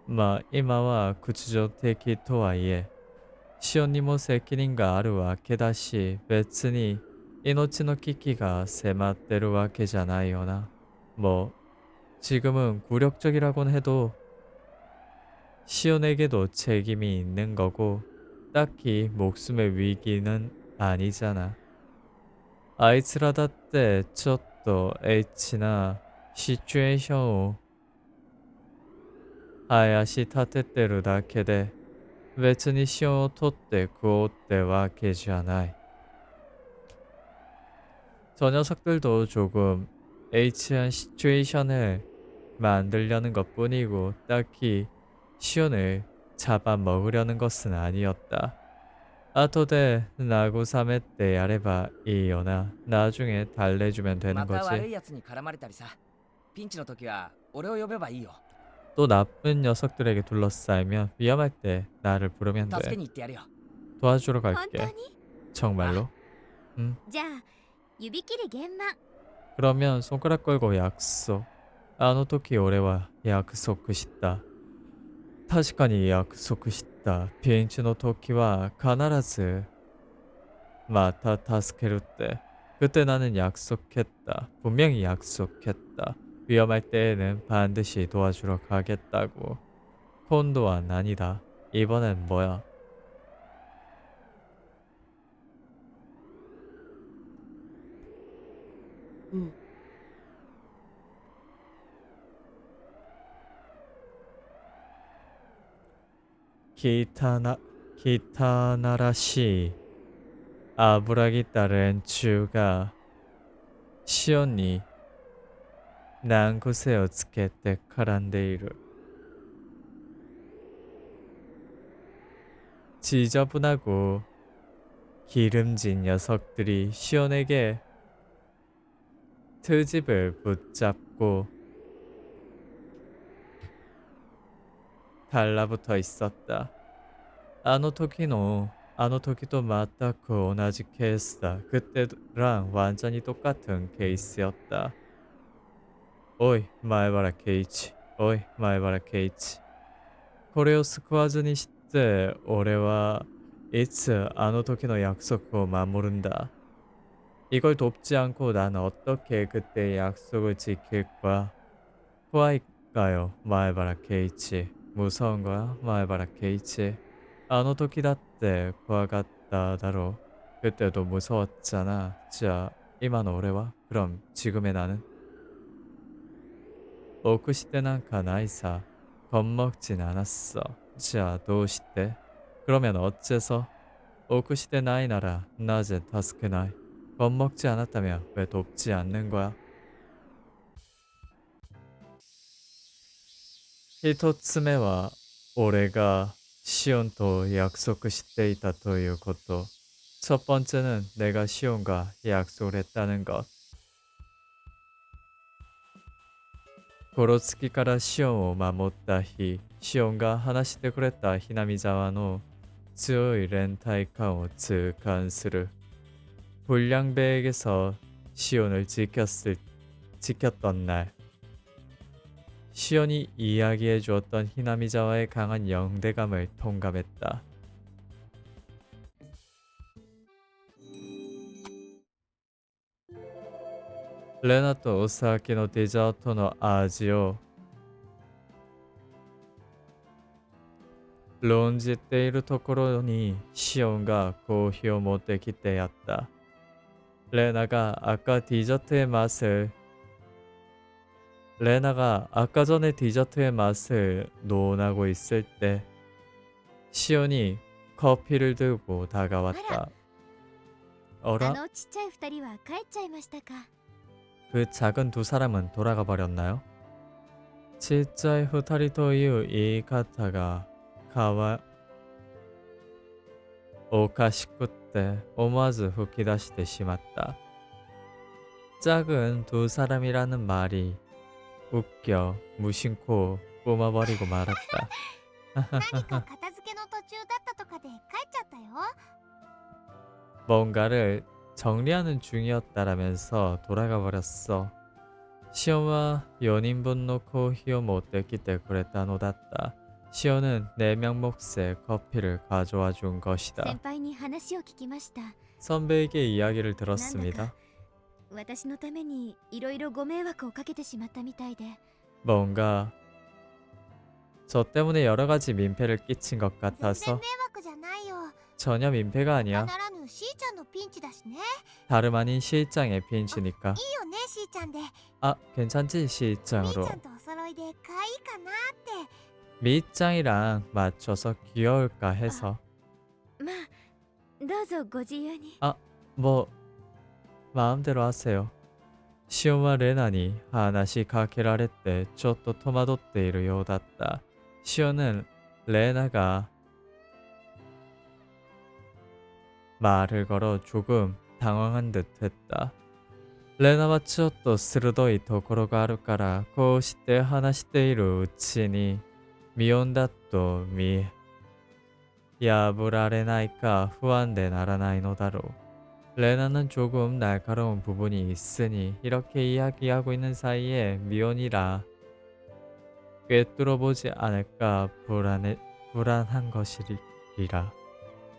まあ今は屈辱的とはいえ、シオンにも責任があるわけだし、別に命の危機が迫ってるわけじゃないよな。뭐 지금은 굴욕적이라곤 해도 시온에게도 책임이 있는 거고 딱히 목숨의 위기는 아니잖아. あいつらだってちょっとエッチなシチュエーションを怪し立ててるだけで別にシオンを取って食おうってわけじゃない. 저 녀석들도 조금 H한 시츄에이션을 만들려는 것뿐이고 딱히 시온을 잡아먹으려는 것은 아니었다. 後で慰めてやればいいよな. 나중에 달래주면 되는 また悪 거지. いやつに絡まれたりさ。ピンチの時は俺を呼べばいいよ。또 나쁜 녀석들에게 둘러싸이면 위험할 때 나를 부르면 助け 돼. に行ってやるよ。 도와주러 本当 갈게. に？ 정말로? 응. じゃあ指切り玄満。 그러면 손가락 걸고 약속. あの時俺は約束した。確かに約束した。ピンチの時は必ずまた助けるって。 그때 나는 약속했다. 분명히 약속했다. 위험할 때에는 반드시 도와주러 가겠다고. 콘도한 아니다. 이번엔 뭐야? 기타나라시 아브라기타 렌츄가 시온니 난곳에 어떻게 카란데이르 지저분하고 기름진 녀석들이 시온에게 트집을 붙잡고 달라붙어 있었다. 아노토키도 맞다고 오나지 케이스다. 그때랑 완전히 똑같은 케이스였다. 오이 마에바라 케이치. 오이 마에바라 케이치. これを救わずにして俺はいつあの時の約束を守るんだ. 이걸 돕지 않고 난 어떻게 그때의 약속을 지킬 거야? 후아이가요, 마에바라 케이치. 무서운 거야, 마에바라 케이치. あの時だって怖かっただろう. 그때도 무서웠잖아. 자, 今の俺は? 그럼 지금의 나는? 오쿠시테 난카 나이사. 겁먹진 않았어. 자, 도우시테? 그러면 어째서? 오쿠시테 나이나라 나제 타스케나이. 겁먹지 않았다면 왜 돕지 않는 거야? 一つ目は俺がシオンと約束していたということ。첫 번째는 내가 시온과 약속을 했다는 것. 고로츠키からシオンを守った日、シオンが話してくれたひなみ沢の強い連帯感を痛感する. 불량배에게서 시온을 지켰던 날. 시온이 이야기해 주었던 히나미자와의 강한 영대감을 통감했다. 레나とお酒のデザートの味を論じているところにシオンがコーヒーを持ってきてやった. 레나가 아까 전에 디저트의 맛을 논하고 있을 때 시온이 커피를 들고 다가왔다. あ 어라? のちっちゃい二人は帰っちゃいましたか。 그 작은 두 사람은 돌아가 버렸나요? ちっちゃい二人という言い方がおかしくって思わず吹き出してしまった. 작은 두 사람이라는 말이 웃겨 무심코 뿜어버리고 말았다. 何か片付けの途中だったとかで帰っちゃったよ。 뭔가를 정리하는 중이었다라면서 돌아가 버렸어. 시온와 연인분の コーヒーを持ってきてくれたのだった. 시온은 4명 몫의 커피를 가져와 준 것이다. 先輩に話を聞きました。 선배에게 이야기를 들었습니다. 私のためにいろいろご迷惑をかけてしまったみたいで。 뭔가 저 때문에 여러 가지 민폐를 끼친 것 全然 같아서 迷惑じゃないよ。 전혀 민폐가 な 아니야. ならぬしーちゃんのピンチだしね。 다름 아닌 시장의 핀치니까. いいよねしーちゃんで。 아, 괜찮지 みーち 시장으로. ゃんとお揃いで可愛いかなって。 밑장이랑 맞춰서 귀여울까 해서. まあどうぞご自由に。 뭐 마음대로 하세요. 시온과 레나니 하나씩 가케라레 때ちょっと戸惑っているようだった. 시온은 레나가 말을 걸어 조금 당황한 듯 했다. レナはちょっと鋭いところがあるから、こうして話しているうちに、ミオンだと見破られないか不安でならないのだろう。레나는 조금 날카로운 부분이 있으니 이렇게 이야기하고 있는 사이에 미온이라 꿰뚫어보지 않을까 불안한 것이리라.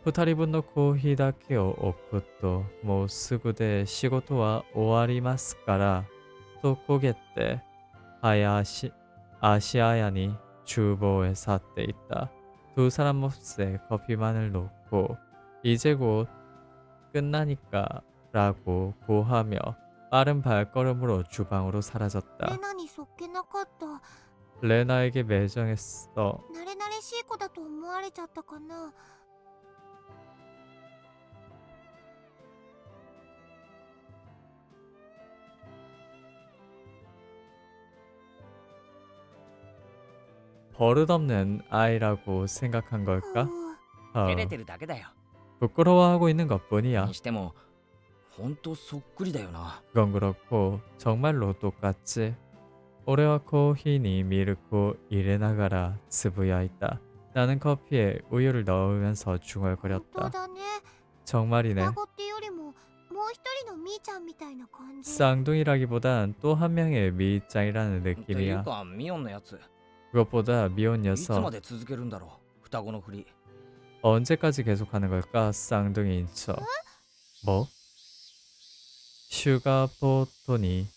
二人分のコーヒーだけを置くともうすぐで仕事は終わりますからと焦げて아시아얀이厨房へ去っていった. 두 사람 몫에 커피만을 놓고 이제 곧 끝나니까 라고 고하며 빠른 발걸음으로 주방으로 レ 사라졌다. ナにそっけなかった。 레나에게 매정했어. 慣れ慣れしい子だと思われちゃったかな。 버릇없는 아이라고 생각한 걸까? ふう 어, 照れてるだけだよ。 부끄러워하고 있는 것뿐이야. にしてもほんとそっくりだよな。 그건 그렇고 정말로 똑같지. 올해와 코히니 밀고 일해나가라 스부야있다. 나는 커피에 우유를 넣으면서 本当 중얼거렸다. だね。 정말이네. 双子ってよりももう一人のみーちゃんみたいな感じ。 쌍둥이라기보단 또 한 명의 미짱이라는 っていう 느낌이야. かミオンのやつ 그것보다 미혼 いつま 녀석 で続けるんだろう、双子のふり。 언제까지 계속하는 걸까? 쌍둥이인 척. 뭐? 슈가포토니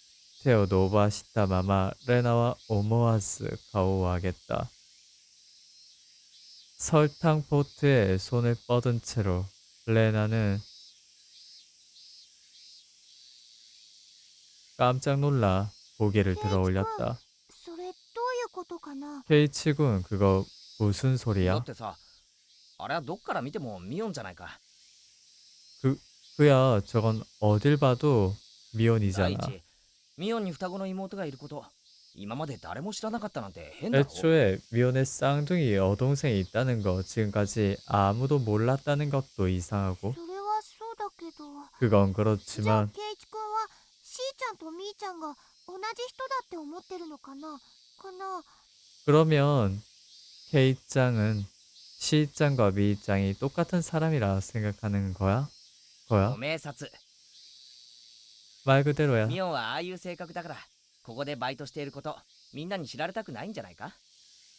테오 노바시타 마마 레나와 오모아스 가오하겠다. 설탕 포트에 손을 뻗은 채로 레나는 깜짝 놀라 고개를 들어 올렸다. それどういうことかな。 케이치군 그거 무슨 だ 소리야? ってさ、あれはどっから見てもミオンじゃないか。 그야 저건 어딜 봐도 第 미혼이잖아. 一、ミオンに双子の妹がいること、今まで誰も知らなかったなんて変だろ。 애초에 미혼의 쌍둥이 여동생이 있다는 거 지금까지 아무도 몰랐다는 것도 이상하고 それはそうだけど。 그건 じゃあ 그렇지만 ケイチくんはしーちゃんとみーちゃんが同じ人だって思ってるのかな。 그러면 K짱은 C짱과 B짱이 똑같은 사람이라 생각하는 거야? ご明察。 말 그대로야. ミオンはああいう性格だから、ここでバイトしていること、みんなに知られたくないんじゃないか。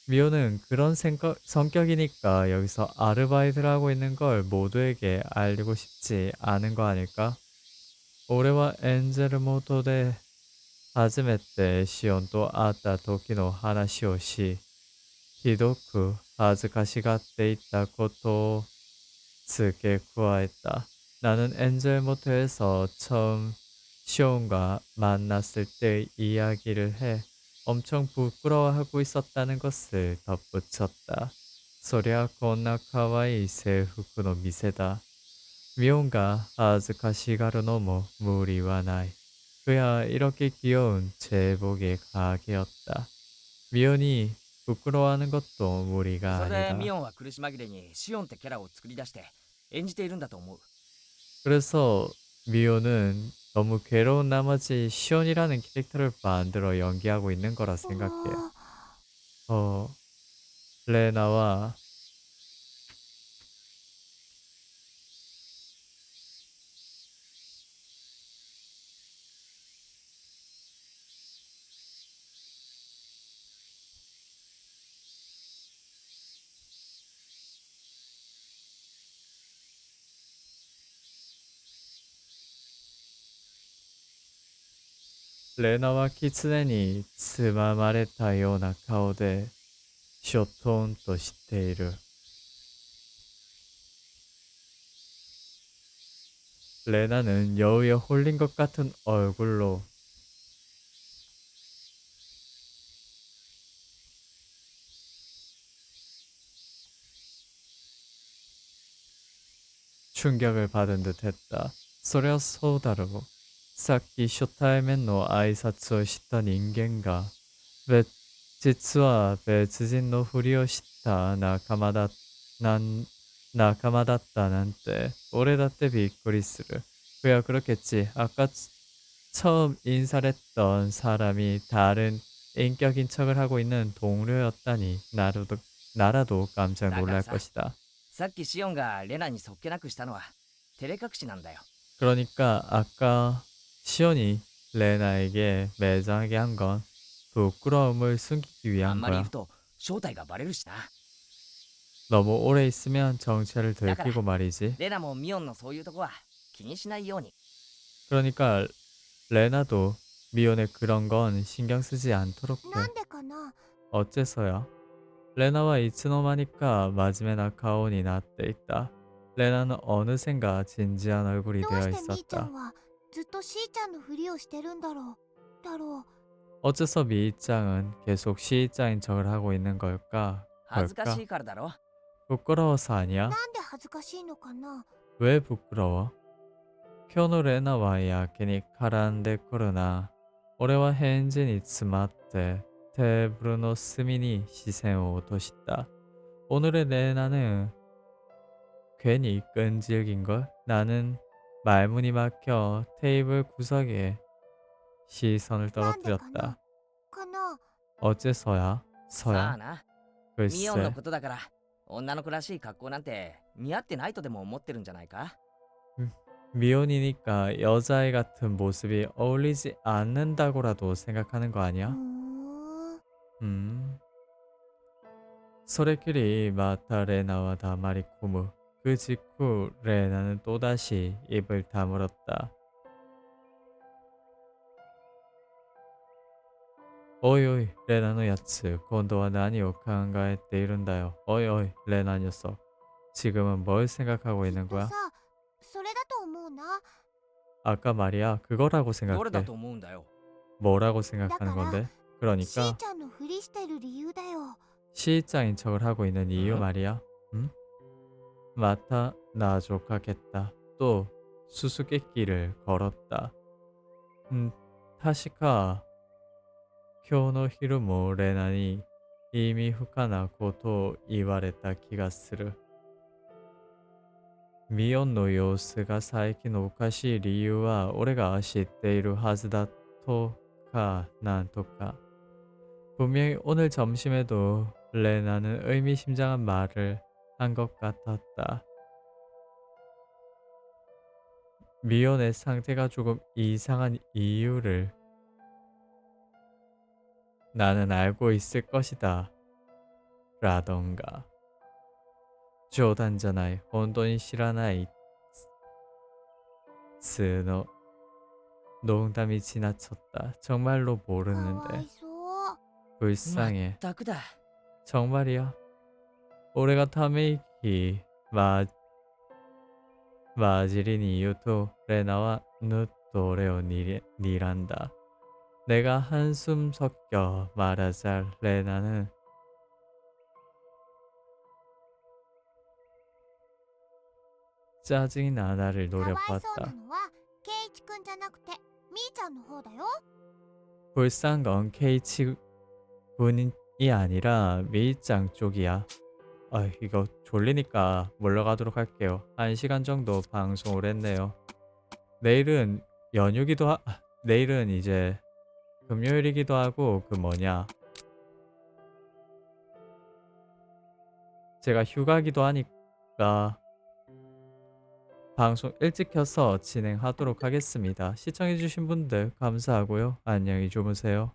미호는 그런 성격이니까 여기서 아르바이트를 하고 있는 걸 모두에게 알리고 싶지 않은 거 아닐까? 올해와 엔젤 모토데 하즈메때 시온도 아따 도키노 하나시오시 히도쿠 하즈카시가때 있다 고토 스게 구하했다. 나는 엔젤 모토에서 처음 시온과 만났을 때 이야기를 해 엄청 부끄러워하고 있었다는 것을 덧붙였다. 소랴 고나 카와이 세후쿠노 미세다. 미온가 아즈카시가루 노모 무리와 나이. 그야 이렇게 귀여운 제복의 가게였다. 미온이 부끄러워하는 것도 そ 무리가 れでミ 아니다. オンは苦し紛れにシオンってキャラを作り出して演じているんだと思う。 그래서 미온은 너무 괴로운 나머지 시온이라는 캐릭터를 만들어 연기하고 있는 거라 う 생각해. わ 레나와 레나와 키츠네니 츠마마레타 요나 카오데 쇼톤 또 시테이루. 레나는 여우에 홀린 것 같은 얼굴로 충격을 받은 듯 했다. それはそうだろう。さっき初対面の挨拶をした人間が、実は別人のふりをした仲間だったなんて、俺だってびっくりする。그야 그렇겠지. 처음 인사를 했던 사람이 다른 인격인 척을 하고 있는 동료였다니 나라도 깜짝 だか 놀랄 らさ、 것이다. さっきシオンがレナにそっけなくしたのは照れ隠しなんだよ。 그러니까 아까 시온이 레나에게 매장하게 한 건 부끄러움을 숨기기 あ 위한 んまりい 거야. ると正体がバレるしな。 너무 오래 있으면 정체를 だから 들키고 말이지. レナもミオンのそういうとこは気にしないように。 그러니까 레나도 미혼의 그런 건 신경 쓰지 않도록 な 해. んでかな？ 어째서야? 레나와 이츠노마니까 마지메나 가온이 나tte 있다. 레나는 어느샌가 진지한 얼굴이 どう 되어 してみーちゃ 있었다. んはずっとしーちゃんのふりをしてるんだろう。 어째서 미이짱은 계속 시이짱인 척을 하고 있는 걸까? 恥ずか 걸까? しいからだろ。 부끄러워서 아니야? なんで恥ずかしいのかな？ 왜 부끄러워? 쿄노 레나와 야케니 카란데 코르나 오레와 헤엔진 이츠마테 테브루노 스미니 시세오 도시다. 오늘의 레나는 괜히 끈질긴걸? 나는 말문이 막혀 테이블 구석에 시선을 なんでかな？ 떨어뜨렸다. かな？ 어째서야? さあ 서야? な、ミオンの 글쎄. ことだから女の子らしい格好なんて似合ってないとでも思ってるんじゃないか。 미혼이니까 여자애 같은 모습이 어울리지 않는다고라도 생각하는 거 うー 아니야? ん。 소래끼리 마타 레나와 다마리 코무. 그 직후 레나는 또다시 입을 다물었다. 오이 오이 레나노 야츠 곤도와 나니 오카한가 했대 이른다요. 오이 오이 레나 녀석. 지금은 뭘 생각하고 きっ 있는 と 거야? さ、それだと思うな。 아까 말이야 그거라고 どれだ 생각해. と思うんだよ。 뭐라고 생각하는 건데? し 그러니까 ーちゃんのふりしてる理由だよ。 시장인 척을 하고 있는 이유 말이야. 응? 마타 나조카겠다. 또 수수께끼를 걸었다. 타시카 쿄노 히루모 레나니 이미 후카나 고토 이와레타 기가스르. 미혼의 様子が最近のおかしい理由は俺が知っているはずだとかなんとか. 분명히 오늘 점심에도 레나는 의미심장한 말을 한 것 같았다. 미혼의 상태가 조금 이상한 이유를 나는 알고 있을 것이다. 라던가. 冗談じゃない。本当に知らない。つの 농담이 지나쳤다. 정말로 かわ 모르는데 いそう。 불쌍해. 全くだ。 정말이야. 올해가 타메이키 마지린 이유도 레나와 누토레오 니란다. 내가 한숨 섞여 말하자 레나는 짜증이 나나를 かわいそうな 노려봤다. のはケイイチくんじゃなくてみーちゃんの方だよ。 불쌍한 건 케이치 군이 아니라 미이짱 쪽이야. 이거 졸리니까 물러가도록 할게요. 1시간 정도 방송을 했네요. 내일은 내일은 이제 금요일이기도 하고 제가 휴가기도 하니까 방송 일찍 켜서 진행하도록 하겠습니다. 시청해주신 분들 감사하고요. 안녕히 주무세요.